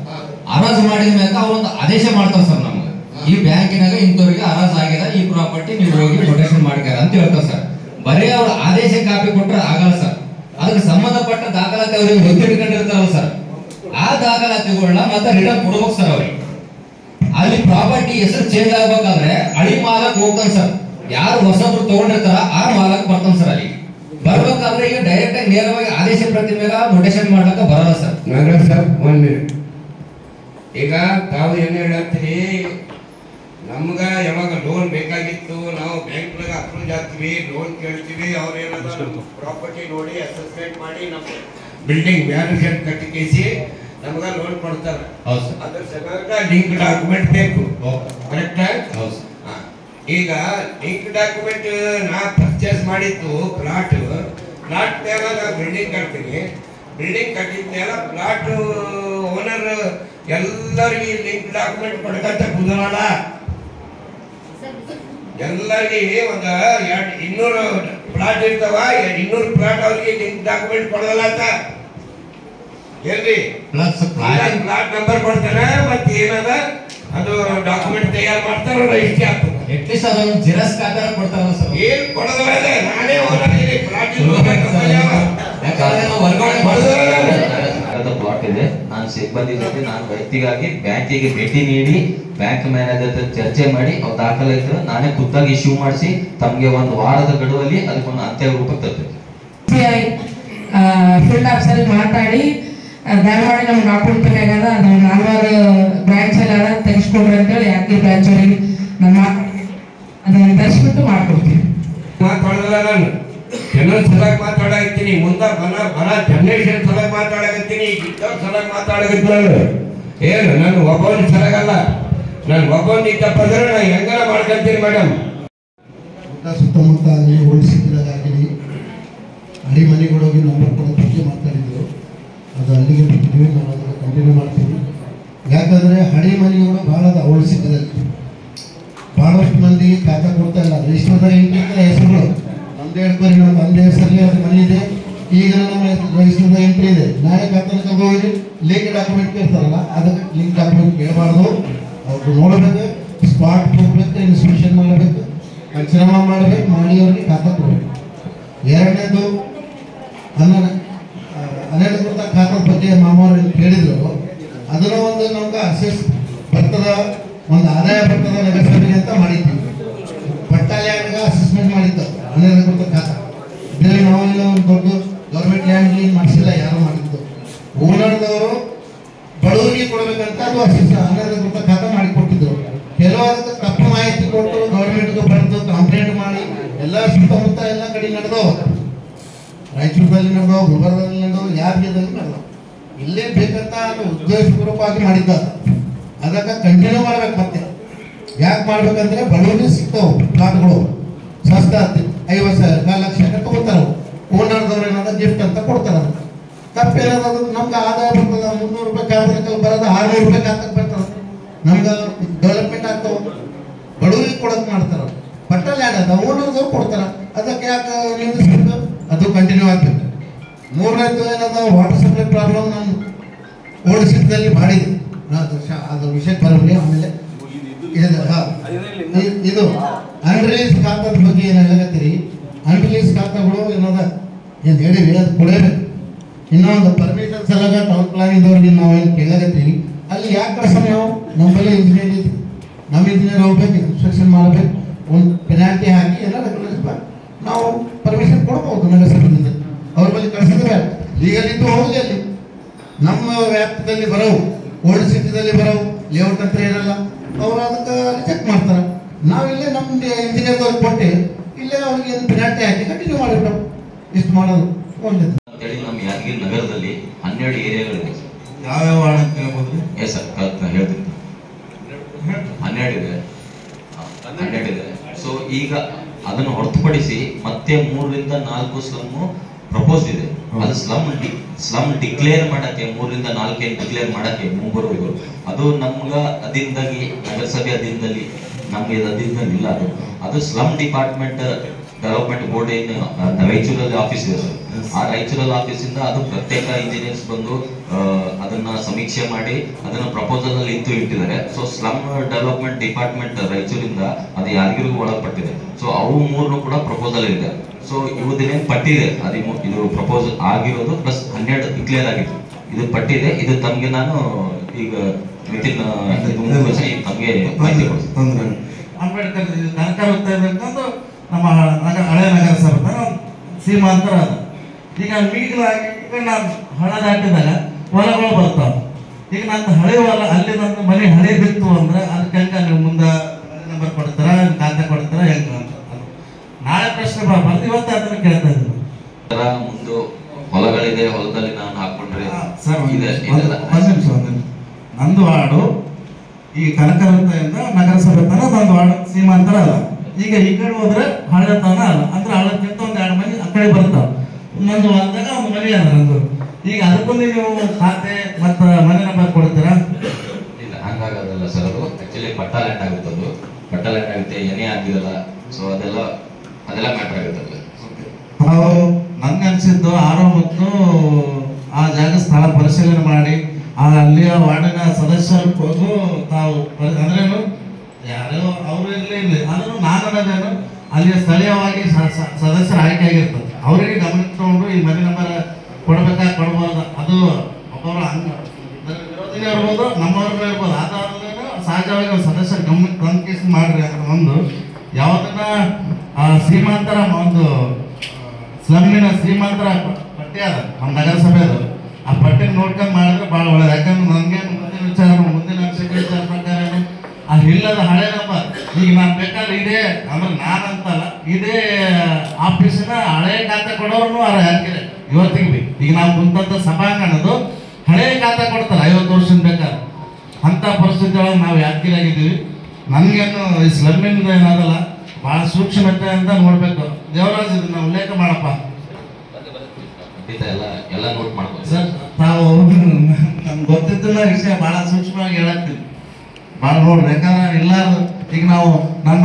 ಅರೇಂಜ್ ಮಾಡಿದ ಮ್ಯಾಕ ಅವ್ರೊಂದು ಆದೇಶ ಮಾಡ್ತಾರೆ ಸರ್ ನಮ್ಗೆ, ಈ ಬ್ಯಾಂಕಿನಾಗ ಇಂಥವ್ರಿಗೆ ಅರೇಂಜ್ ಆಗಿದೆ, ಈ ಪ್ರಾಪರ್ಟಿ ನೀವು ಹೋಗಿ ಮೊಟೇಷನ್ ಮಾಡ್ಕ್ಯಾರ ಅಂತ ಹೇಳ್ತಾರೆ ಸರ್. ಬರೀ ಅವ್ರ ಆದೇಶ ಕಾಪಿ ಕೊಟ್ರೆ ಆಗಲ್ಲ ಸರ್, ಅದಕ್ಕೆ ಸಂಬಂಧಪಟ್ಟ ದಾಖಲಾತಿ ಅವ್ರಿಗೆ ಗೊತ್ತಿಟ್ಕೊಂಡಿರ್ತಾರಲ್ಲ ಸರ್, ಆ ದಾಖಲಾತಿಗಳನ್ನ ಮತ್ತೆ ರಿಟರ್ನ್ ಕೊಡ್ಬೇಕು ಸರ್ ಅವ್ರಿಗೆ. ಅಲ್ಲಿ ಪ್ರಾಪರ್ಟಿ ಹೆಸರು ಚೇಂಜ್ ಆಗ್ಬೇಕಾದ್ರೆ ಹಳಿ ಮಾಲಕ್ ಹೋಗ್ತಾನೆ ಸರ್, ಯಾರು ಹೊಸಬ್ರು ತಗೊಂಡಿರ್ತಾರ ಆ ಮಾಲಕ್ ಬರ್ತಾನೆ ಸರ್. ಅಲ್ಲಿ ಬರ್ಬೇಕಾದ್ರೆ ಈಗ ಡೈರೆಕ್ಟ್ ಆಗಿ ನೇರವಾಗಿ ಆದೇಶ ಪ್ರತಿ ಮೇಲೆ ಮೊಟೇಷನ್ ಮಾಡ್ಲಕ್ಕ ಬರಲ್ಲ ಸರ್. Nagaraj sir 1 minute. ಈಗ ತಾವು ಏನ್ ಹೇಳತ್ತೀರಿ, ನಮ್ಗ ಯಾವಾಗ ಲೋನ್ ಬೇಕಾಗಿತ್ತು ನಾವು ಬ್ಯಾಂಕ್ ಅಪ್ರೂವ್ ಆಗ್ತೀವಿ, ಲೋನ್ ಕೇಳ್ತೀವಿ, ಅವ್ರು ಏನಾದ್ರು ಪ್ರಾಪರ್ಟಿ ನೋಡಿ ಅಸೆಸ್ಮೆಂಟ್ ಮಾಡಿ ನಮ್ಮ ಬಿಲ್ಡಿಂಗ್ ವ್ಯಾಲ್ಯೂಷನ್ ಕಟ್ಟಿ ಕೇಸಿ ನಮ್ಗ ಲೋನ್ ಕೊಡ್ತಾರೆ. ಅದ್ರ ಸಲುವಾಗಿ ಲಿಂಕ್ ಡಾಕ್ಯುಮೆಂಟ್ ಬೇಕು, ಕರೆಕ್ಟ್? ಈಗ ಲಿಂಕ್ ಡಾಕ್ಯುಮೆಂಟ್ ನಾ ಪರ್ಚೇಸ್ ಮಾಡಿದ್ದು ಪ್ಲಾಟ್ ಮೇಲೆ ನಾ ಬಿಲ್ಡಿಂಗ್ ಕಟ್ತೀನಿ, ಬಿಲ್ಡಿಂಗ್ ಕಟ್ಟಿದ ಮೇಲೆ ಪ್ಲಾಟ್ ಓನರ್ ಎಲ್ಲರಿಗೆ ಲಿಂಕ್ ಡಾಕ್ಯುಮೆಂಟ್ ಕೊಡಕಂತ ಕುದಲ್ಲ. ಎಲ್ಲರಿಗೆ ಒಂದು 200 ಪ್ಲಾಟ್ ಇರ್ತಾವ, 200 ಪ್ಲಾಟ್ ಅವ್ರಿಗೆ ಲಿಂಕ್ ಡಾಕ್ಯುಮೆಂಟ್ ಕೊಡಲ್ಲ ಅಂತ ಹೇಳ್ರಿ. ಪ್ಲಾಟ್ ನಂಬರ್ ಕೊಡ್ತಾನೆ, ಮತ್ತೆ ಏನದ ಅದು ಡಾಕ್ಯುಮೆಂಟ್ ತಯಾರು ಮಾಡ್ತಾರ, ರಿಜಿಸ್ಟ್ರಿ ಆಗ್ತದೆ. ಅಟ್ಲೀಸ್ಟ್ ಅದೊಂದು ಜಿರಾಕ್ಸ್ ಕಾಪಿ ಕೊಡ್ತಾರಲ್ಲ ಸರ್. ಏನ್ ಕೊಡೋದಿಲ್ಲ, ನಾನೇ ಓನರ್ ಪ್ಲಾಟ್ ಪ್ಲಾಟ್ ಇದೆ. ನಾನು ಸಿಬ್ಬಂದಿ ಜೊತೆ ನಾನು ವ್ಯಕ್ತಿಗಾಗಿ ಬ್ಯಾಂಕಿಗೆ ಭೇಟಿ ನೀಡಿ ಬ್ಯಾಂಕ್ ಮ್ಯಾನೇಜರ್ ಜೊತೆ ಚರ್ಚೆ ಮಾಡಿ ಅವ್ರ ದಾಖಲಾತಿಗಳು ನಾನೇ ಖುದ್ದಾಗಿ ಇಶ್ಯೂ ಮಾಡಿಸಿ ತಮಗೆ 1 ವಾರದ ಗಡುವಲ್ಲಿ ಅದಕ್ಕೊಂದು ಅಂತ್ಯ ರೂಪ ತರ್ತೇವೆ. ಫೀಲ್ಡ್ ಆಫೀಸರ್ ಮಾತಾಡಿ ದಯಮಾಡಿ ನಮ್ಗೆ ಡಾಕ್ಯುಮೆಂಟ್ ಬೇಕಾಗದ, ನಾವು 4 ಬ್ರಾಂಚ್ ಎಲ್ಲ ತೆಗಿಸ್ಕೊಡ್ರಿ ಅಂತೇಳಿ ಯಾಕೆ ಬ್ರಾಂಚ್ ಅವರಿಗೆ ನಮ್ಮ ಅದನ್ನ ತರಿಸ್ಬಿಟ್ಟು ಮಾಡ್ಕೊಡ್ತೀವಿ. ಮಾತಾಡೋದಿಲ್ಲ, ನಾನು ಜನರ ಸಲುವಾಗಿ ಮಾತಾಡಕತ್ತೀನಿ, ಮುಂದೆ ಬರ ಜನರೇಷನ್ ಸಲುವಾಗಿ ಮಾತಾಡಕತ್ತೀನಿ, ಇದ್ದವ್ರ ಸಲುವಾಗಿ ಮಾತಾಡಕತ್ತೀನಿ. ಏನು ನಾನು ಒಬ್ಬನ ಸಲಗಲ್ಲ, ನಾನು ಒಬ್ಬನ ಇದ್ದಪ್ಪಂದ್ರೆ ನಾನು ಹೆಂಗಾರ ಮಾಡ್ಕೊಂತೀನಿ ಮೇಡಮ್. ಸುತ್ತಮುತ್ತ ಆಗಲಿ ಹೋಲಿಸಿದಾಗಲಿ ಹಳಿ ಮನೆಗಳು ಹೋಗಿ ನಂಬರ್ ಕೊಡೋ ಬಗ್ಗೆ ಮಾತಾಡಿದ್ರು, ಅದು ಅಲ್ಲಿಗೆ ಬಿಟ್ಟಿದ್ವಿ, ನಾವು ಅದನ್ನು ಕಂಟಿನ್ಯೂ ಮಾಡ್ತೀವಿ. ಯಾಕಂದರೆ ಹಳಿ ಮನೆಗಳು ಭಾಳ ಹೋಲಿಸಿದ್ದಲ್ಲಿ ಭಾಳಷ್ಟು ಮಂದಿ ಖಾತಾ ಕೊಡ್ತಾ ಇಲ್ಲ, ರಿಜಿಸ್ಟರ್ದಾಗ ಎಂಟ್ರಿ ಹೆಸರುಗಳು ನಮ್ಮದೇ ಹೇಳ್ಕೊರಿ, ನಮ್ಮ ತಂದೆ ಹೆಸರಲ್ಲಿ ಅದು ಮನೆ ಇದೆ, ಈಗ ನಮ್ಮ ರಿಜಿಸ್ಟರ್ದಾಗ ಎಂಟ್ರಿ ಇದೆ, ನಾಳೆ ಖಾತಾನ ತಗೋಗಿ ಲಿಂಕ್ ಡಾಕ್ಯುಮೆಂಟ್ ಕೇಳ್ತಾರಲ್ಲ, ಅದಕ್ಕೆ ಲಿಂಕ್ ಡಾಕ್ಯುಮೆಂಟ್ ಕೇಳಬಾರ್ದು, ಅವ್ರು ನೋಡಬೇಕು, ಸ್ಪಾಟ್ ಹೋಗ್ಬೇಕು, ಇನ್ಸ್ಪೆಕ್ಷನ್ ಮಾಡಬೇಕು, ಪಂಚನಾಮ ಮಾಡಬೇಕು, ಮಾಡಿ ಅವ್ರಿಗೆ ಖಾತಾ ಕೊಡಬೇಕು. ಎರಡನೇದು ಅನಧಿಕೃತ ಖಾತಾ ಬಗ್ಗೆ ಮಾಮೂರು ಕೇಳಿದ್ರು, ಅದನ್ನು ಒಂದು ನಮ್ಗೆ ಅಸೆಸ್ ಬರ್ತದ, ಒಂದು ಆದಾಯ ಬರ್ತದ ನಗರಸಭೆಗೆ ಅಂತ ಮಾಡಿದ್ವಿ. ಪಟ್ಟಾಲ್ಯಾಂಡ್ಗೆ ಅಸೆಸ್ಮೆಂಟ್ ಮಾಡಿದ್ದು ಅನಧಿಕೃತ ಖಾತಾ. ಇದರಲ್ಲಿ ನಾವೆಲ್ಲ ಒಂದು ದೊಡ್ಡ ಗೌರ್ಮೆಂಟ್ ಲ್ಯಾಂಡ್ ಕ್ಲೀನ್ ಮಾಡಿಸಿಲ್ಲ, ಯಾರು ಮಾಡಿದ್ದು ಓನರ್ದವರು ಬಡವರಿಗೆ ಕೊಡಬೇಕಂತ ಅದು ಅನಧಿಕೃತ ಖಾತಾ ಮಾಡಿಕೊಟ್ಟಿದ್ರು. ಕೆಲವೊಂದು ತಪ್ಪು ಮಾಹಿತಿ ಕೊಟ್ಟು ಗೌರ್ಮೆಂಟ್ಗೆ ಬರೆದು ಕಂಪ್ಲೇಂಟ್ ಮಾಡಿ ಎಲ್ಲ ಸುತ್ತಮುತ್ತ ಎಲ್ಲ ಕಡೆ ನಡೆದವು, ರಾಯಚೂರಲ್ಲಿ ನಡೆದವು, ಗುಲ್ಬರ್ಗದಲ್ಲಿ ನಡೆದವು, ಯಾದಗಿರಿಯಲ್ಲಿ ನಡೆದವು. ಇಲ್ಲೇ ಬೇಕಂತ ಅದು ಉದ್ದೇಶಪೂರ್ವಕವಾಗಿ ಮಾಡಿದ್ದ, ಅದಕ್ಕೆ ಕಂಟಿನ್ಯೂ ಮಾಡ್ಬೇಕು. ಮತ್ತೆ ಯಾಕೆ ಮಾಡ್ಬೇಕಂದ್ರೆ ಬಡವರಿಗೆ ಸಿಗ್ತಾವೆ ಪ್ಲಾಟ್ಗಳು ಸಸ್ತ 50,000 1 ಲಕ್ಷ ತಗೋತಾರ, ಓನರ್ದವ್ರು ಏನಾದ ಗಿಫ್ಟ್ ಅಂತ ಕೊಡ್ತಾರ. ತಪ್ಪೇನಾದ್ರು ನಮ್ಗೆ ಆದಾಯ ಬರ್ತದ, 300 ರೂಪಾಯಿ ಖಾತೆ ಬರೋದ 600 ರೂಪಾಯಿ ಖಾತೆಗೆ ಬರ್ತದೆ, ನಮ್ಗೆ ಡೆವಲಪ್ಮೆಂಟ್ ಆಗ್ತಾವ, ಬಡವರಿಗೆ ಕೊಡಕ್ ಮಾಡ್ತಾರ. ಪಟ್ಟಲ್ಲಿ ಆಡದ ಓನರ್ದವ್ರು ಕೊಡ್ತಾರ, ಅದಕ್ಕೆ ಯಾಕೆ ನಿಲ್ಲಿಸ್ಬೇಕು, ಅದು ಕಂಟಿನ್ಯೂ ಆಗ್ಬೇಕು. ಮೂರನೇದು ಏನದ ವಾಟರ್ ಸಪ್ಲೈ ಪ್ರಾಬ್ಲಮ್ ನಮ್ಮ ಓಡಿಸಿದಲ್ಲಿ ಮಾಡಿದೆ, ಅದು ವಿಷಯ ಬರಲಿ. ಆಮೇಲೆ ಇದು ಅನ್ರಿಲೀಸ್ ಖಾತಾದ ಬಗ್ಗೆ ಏನು ಹೇಳಕತ್ತೀರಿ, ಅನ್ರಿಲೀಸ್ ಖಾತಾಗಳು ಏನದ ಏನು ಹೇಳಿವಿ ಅದು ಕೊಡಬೇಕು. ಇನ್ನೊಂದು ಪರ್ಮಿಷನ್ ಸಲಗ ಟೌನ್ ಪ್ಲಾನಿಂಗ್ದವ್ರಿಗೆ ನಾವು ಏನು ಕೇಳಕತ್ತೀವಿ, ಅಲ್ಲಿ ಯಾಕೆ ಕೆಲಸ ನಾವು ನಮ್ಮಲ್ಲಿ ಇಂಜಿನಿಯರ್ ಇದೆ, ನಮ್ಮ ಇಂಜಿನಿಯರ್ ಹೋಗ್ಬೇಕು, ಇನ್ಸ್ಪೆಕ್ಷನ್ ಮಾಡಬೇಕು, ಒಂದು ಪೆನಾಲ್ಟಿ ಹಾಕಿ ಎಲ್ಲ ರೆಗ್ಯುಲೇಷನ್ ನಾವು ಪರ್ಮಿಷನ್ ಕೊಡ್ಬೋದು. ಲೀಗಲ್ ಇದ್ದು ಹೋಗಲಿ ಅಲ್ಲಿ. ನಮ್ಮ ವ್ಯಾಪ್ತಿಯಲ್ಲಿ ಬರೋವು, ಓಲ್ಡ್ ಸಿಟಿದಲ್ಲಿ ಬರೋವು, ಲೇಔಟ್ ಹತ್ರ ಇರಲ್ಲ, ಅವರು ಅದಕ್ಕೆ ರಿಜೆಕ್ಟ್ ಮಾಡ್ತಾರೆ. ನಾವಿಲ್ಲೇ ನಮ್ದು ಇಂಜಿನಿಯರ್ದವ್ರಿಗೆ ಕೊಟ್ಟು ಇಲ್ಲೇ ಅವ್ರಿಗೆ ಏನು ಪೆನಾಲ್ಟಿ ಹಾಕಿ ಕಂಟಿನ್ಯೂ ಮಾಡಿಬಿಟ್ಟು ಇಷ್ಟು ಮಾಡೋದು ಒಳ್ಳೇದು ಅಂತೇಳಿ ನಮ್ಮ ಯಾದಗಿರಿ ನಗರದಲ್ಲಿ 12 ಏರಿಯಾಗಳಿದೆ. ಯಾವ್ಯಾವ ವಾರ್ಡ್ ಅಂತ ಹೇಳ್ಬೋದ್ರಿ? ಎಸ್ ಸರ್, ಹೇಳ್ತೀನಿ. 12 ಇದೆ. ಸೊ ಈಗ ಅದನ್ನು ಹೊರತುಪಡಿಸಿ ಮತ್ತೆ 3 ರಿಂದ 4 ಸ್ಲಮ್ ಪ್ರಪೋಸ್ ಇದೆ. ಅದು ಸ್ಲಮ್ ಡಿಕ್ಲೇರ್ ಮಾಡಕ್ಕೆ 3 ರಿಂದ 4 ಡಿಕ್ಲೇರ್ ಮಾಡಕ್ಕೆ ಮುಂಬರುವುದು ಅದು ನಮ್ಗ ಅದಿಂದಾಗಿ ನಗರಸಭೆ ಅದಿಂದಲ್ಲಿ ನಮ್ಗೆ ಅದಿಂದಲ್ಲಿ ಇಲ್ಲ. ಅದು ಸ್ಲಮ್ ಡಿಪಾರ್ಟ್ಮೆಂಟ್ ಡೆವಲಪ್ಮೆಂಟ್ ಬೋರ್ಡ್ ಏನು ರಾಯಚೂರಲ್ಲಿ ಆಫೀಸ್ ಇದೆ ಸರ್. ಆ ರಾಯಚೂರಲ್ಲಿ ಆಫೀಸಿಂದ ಅದು ಪ್ರತ್ಯೇಕ ಇಂಜಿನಿಯರ್ಸ್ ಬಂದು ಅದನ್ನ ಸಮೀಕ್ಷೆ ಮಾಡಿ ಅದನ್ನ ಪ್ರಪೋಸಲ್ ಅಲ್ಲಿ ಇಟ್ಟಿದ್ದಾರೆ. ಸೊ ಸ್ಲಮ್ ಡೆವಲಪ್ಮೆಂಟ್ ಡಿಪಾರ್ಟ್ಮೆಂಟ್ ರಾಯಚೂರಿಂದ ಅದು ಯಾದಗಿರಿಗೂ ಒಳಪಟ್ಟಿದೆ. ಸೊ ಅವು 3 ಕೂಡ ಪ್ರಪೋಸಲ್ ಇದೆ. ಸೊ ಇವುದೇನೇನು ಪಟ್ಟಿದೆ ಇದು ಪ್ರಪೋಸಲ್ ಆಗಿರೋದು ಪ್ಲಸ್ 12 ಡಿಕ್ಲೇರ್ ಆಗಿತ್ತು. ಇದು ಪಟ್ಟಿದೆ. ಇದು ತಮ್ಗೆ ನಾನು ಈಗ ವಿತಿನ್ ತಮ್ಗೆ ಮಾಹಿತಿ ಕೊಡ್ತೀನಿ. ಅಂಬೇಡ್ಕರ್ ಕನಕ ವೃತ್ತ ನಮ್ಮ ಹಳೆ ನಗರಸಭೆ ಸೀಮಾಂತರ ಅದ. ಈಗ ಮೀಸಲಾಗಿ ಈಗ ನಾನು ಹಣ ದಾಟಿದಾಗ ಹೊಲಗಳು ಬರ್ತಾವ. ಈಗ ನಂದು ಹಳೆ ಹೊಲ ಅಲ್ಲಿ ನಂದು ಮನೆ ಹಳೇದಿತ್ತು ಅಂದ್ರೆ ಅದಕ್ಕೆ ಹೆಂಗ ನೀವು ಮುಂದೆ ನಂಬರ್ ಕೊಡ್ತಾರ, ಖಾತೆ ಕೊಡ್ತಾರ ಹೆಂಗ ಅಂತ ನಾಳೆ ಪ್ರಶ್ನೆ ಬರ್ಬಾರ್ದು. ಇವತ್ತು ಅದನ್ನ ಕೇಳ್ತಾ ಇದ್ದೀನಿ. ಮುಂದೆ ಹೊಲಗಳಿದೆ, ಹೊಲದಲ್ಲಿ ನಾನು ಹಾಕೊಂಡ್ರೆ ಸರ್ ಒಂದ್ ನಿಮಿಷ. ನಂದು ವಾರ್ಡು ಈ ಕನಕವೃತ್ತದಿಂದ ನಗರಸಭೆ ತನ ನಂದು ವಾರ್ಡು ಸೀಮಾಂತರ ಅಲ್ಲ. ಈಗ ಈ ಕಡೆ ಹೋದ್ರೆ ಹಳ್ಳ ತನ ಅಲ್ಲ, ಅಂದ್ರೆ ಹಳ್ಳಕ್ಕಿಂತ 2 ಮನೆ ಆ ಕಡೆ ಬರ್ತಾವ. ನಂದು ಹೊಲದಾಗ ಒಂದು ಮನೆ ಅದ ನಂದು. ಈಗ ಅದಕ್ಕೊಂದು ನೀವು ಖಾತೆ ಮತ್ತ ಮನೆ ನಂಬರ್ ಕೊಡ್ತೀರಾ? ಇಲ್ಲ, ಹಂಗಾಗೋದಲ್ಲ ಸರ್. ಅದು ಆಕ್ಚುಲಿ ಪಟ್ಟ ಲ್ಯಾಂಡ್ ಆಗುತ್ತೆ. ಅದು ಪಟ್ಟ ಲ್ಯಾಂಡ್ ಆಗುತ್ತೆ, ಏನೇ ಆಗಿರಲ್ಲ. ಸೊ ಅದೆಲ್ಲ ಮ್ಯಾಟರ್ ಆಗುತ್ತೆ. ನಾವು ನಂಗೆ ಅನ್ಸಿದ್ದು ಆರೋ ಮತ್ತು ಆ ಜಾಗ ಸ್ಥಳ ಪರಿಶೀಲನೆ ಮಾಡಿ ಅಲ್ಲಿಯ ವಾರ್ಡಿನ ಸದಸ್ಯರು ಹೋಗು ತಾವು ಅಂದ್ರೇನು ಯಾರೋ ಅವರು ಇರಲಿ ಅದನ್ನು ನಾನು ಅನ್ನೋದೇನು ಅಲ್ಲಿಯ ಸ್ಥಳೀಯವಾಗಿ ಸದಸ್ಯರ ಆಯ್ಕೆ ಆಗಿರ್ತದೆ. ಅವರಿಗೆ ಗಮನಕ್ಕೆ ತಗೊಂಡು ಈ ಮನೆ ನಂಬರ್ ಕೊಡ್ಬೋದು. ಅದು ಒಬ್ಬರು ವಿರೋಧಿನೇ ಇರ್ಬೋದು, ನಮ್ಮವ್ರಿಗೂ ಇರ್ಬೋದು. ಅದಾದ್ರೂ ಸಹಜವಾಗಿ ಸದಸ್ಯರ ಗಮನಕ್ಕೆ ತಂದು ಮಾಡ್ರಿ. ಅಂದ್ರೆ ಒಂದು ಯಾವ್ದನ್ನ ಶ್ರೀಮಂತರ ಒಂದು ಸ್ಲಮ್ಮಿನ ಶ್ರೀಮಂತರ ಪಟ್ಟಿ ಅದ ನಮ್ಮ ನಗರಸಭೆದು. ಆ ಪಟ್ಟಿನ ನೋಡ್ಕೊಂಡು ಮಾಡಿದ್ರೆ ಭಾಳ ಒಳ್ಳೇದು. ಯಾಕಂದ್ರೆ ನನಗೆ ಮುಂದಿನ ವಿಚಾರ ಮುಂದಿನ ಅನಿಸಿಕೆ ವಿಚಾರ ಪ್ರಕಾರ ಆ ಇಲ್ಲದ ಹಳೆ ನಂಬರ್ ಈಗ ನಾನು ಬೇಕಾದ್ರೆ ಇದೇ ಅಂದ್ರೆ ನಾನಂತಲ್ಲ ಇದೇ ಆಫೀಸಿನ ಹಳೆ ಖಾತೆ ಕೊಡೋರು ಯಾಕೆ ಇವತ್ತಿಗೆ ಬಿ ಈಗ ನಾವು ಕುಂತ ಸಭಾಂಗಣದು ಹಳೆ ಖಾತೆ ಕೊಡ್ತಾರೆ 50 ವರ್ಷದ ಬೇಕಾದ್ರೆ. ಅಂತ ಪರಿಸ್ಥಿತಿ ಒಳಗೆ ನಾವು ಯಾಕಿರಾಗಿದ್ದೀವಿ. ನನಗೇನು ಈ ಸ್ಲಮ್ಮಿಂದ ಏನಾಗಲ್ಲ, ಭಾಳ ಸೂಕ್ಷ್ಮತೆ ಅಂತ ನೋಡ್ಬೇಕು. ದೇವರಾಜ್ ಇದನ್ನ ಉಲ್ಲೇಖ ಮಾಡಪ್ಪ ಎಲ್ಲ ನೋಟ್ ಮಾಡ್ಬೋದು ಸರ್. ತಾವು ನಮ್ಗೆ ಗೊತ್ತಿದ್ದಲ್ಲ ವಿಷಯ ಭಾಳ ಸೂಕ್ಷ್ಮವಾಗಿ ಹೇಳತ್ತೀವಿ. ಭಾಳ ನೋಡ್ರಿ. ಯಾಕಂದ್ರೆ ಇಲ್ಲಾರ್ದು ಈಗ ನಾವು ನಮ್ಮ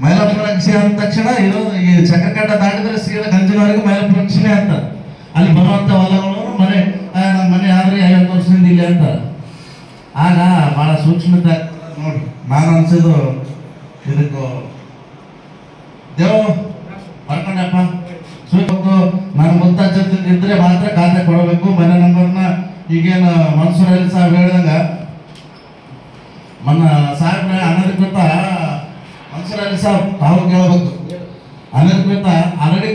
ಮೈಲಾಪುರಕ್ಷಿ ಅಂದ ತಕ್ಷಣ ಇರೋದು ಈ ಚಕ್ರಕಟ್ಟ ದಾಟಿದ್ರೆ ಸೀದಾ ಗಂಜಿನವರೆಗೂ ಮೈಲಾಪುರಕ್ಷಿನೇ ಅಂತಾರೆ. ಅಲ್ಲಿ ಬರುವಂತ ಹೊಲಗಳು ನಮ್ಮ ಮನೆ ಆದ್ರೆ 50 ವರ್ಷದಿಂದ ಇಲ್ಲಿ ಅಂತಾರೆ. ಆಗ ಭಾಳ ಸೂಕ್ಷ್ಮತೆ ನೋಡಿ. ನಾನು ಅನ್ಸಿದ್ದು ಇದಕ್ಕೂ ದೇವ್ ಬರ್ಕೊಂಡಪ್ಪ ಸುಟ್ಟು ನನ್ನ ಮುತ್ತಾಚದಿಂದ ಇದ್ರೆ ಮಾತ್ರ ಖಾತೆ ಕೊಡಬೇಕು. ಮನೆ ನಂಬರ್ನ ಈಗೇನು ಮನ್ಸೂರ್ ಅಲಿ ಸಾಹೇಬ್ ಹೇಳಿದಂಗ ಸಾಹೇಬ್ರ ಅನಧಿಕೃತ ಮನ್ಸೂರ್ ಅಲಿ ಸಾಹೇಬ್ ತಾವು ಕೇಳಬೇಕು. ಅನಧಿಕೃತ ಆಲ್ರೆಡಿ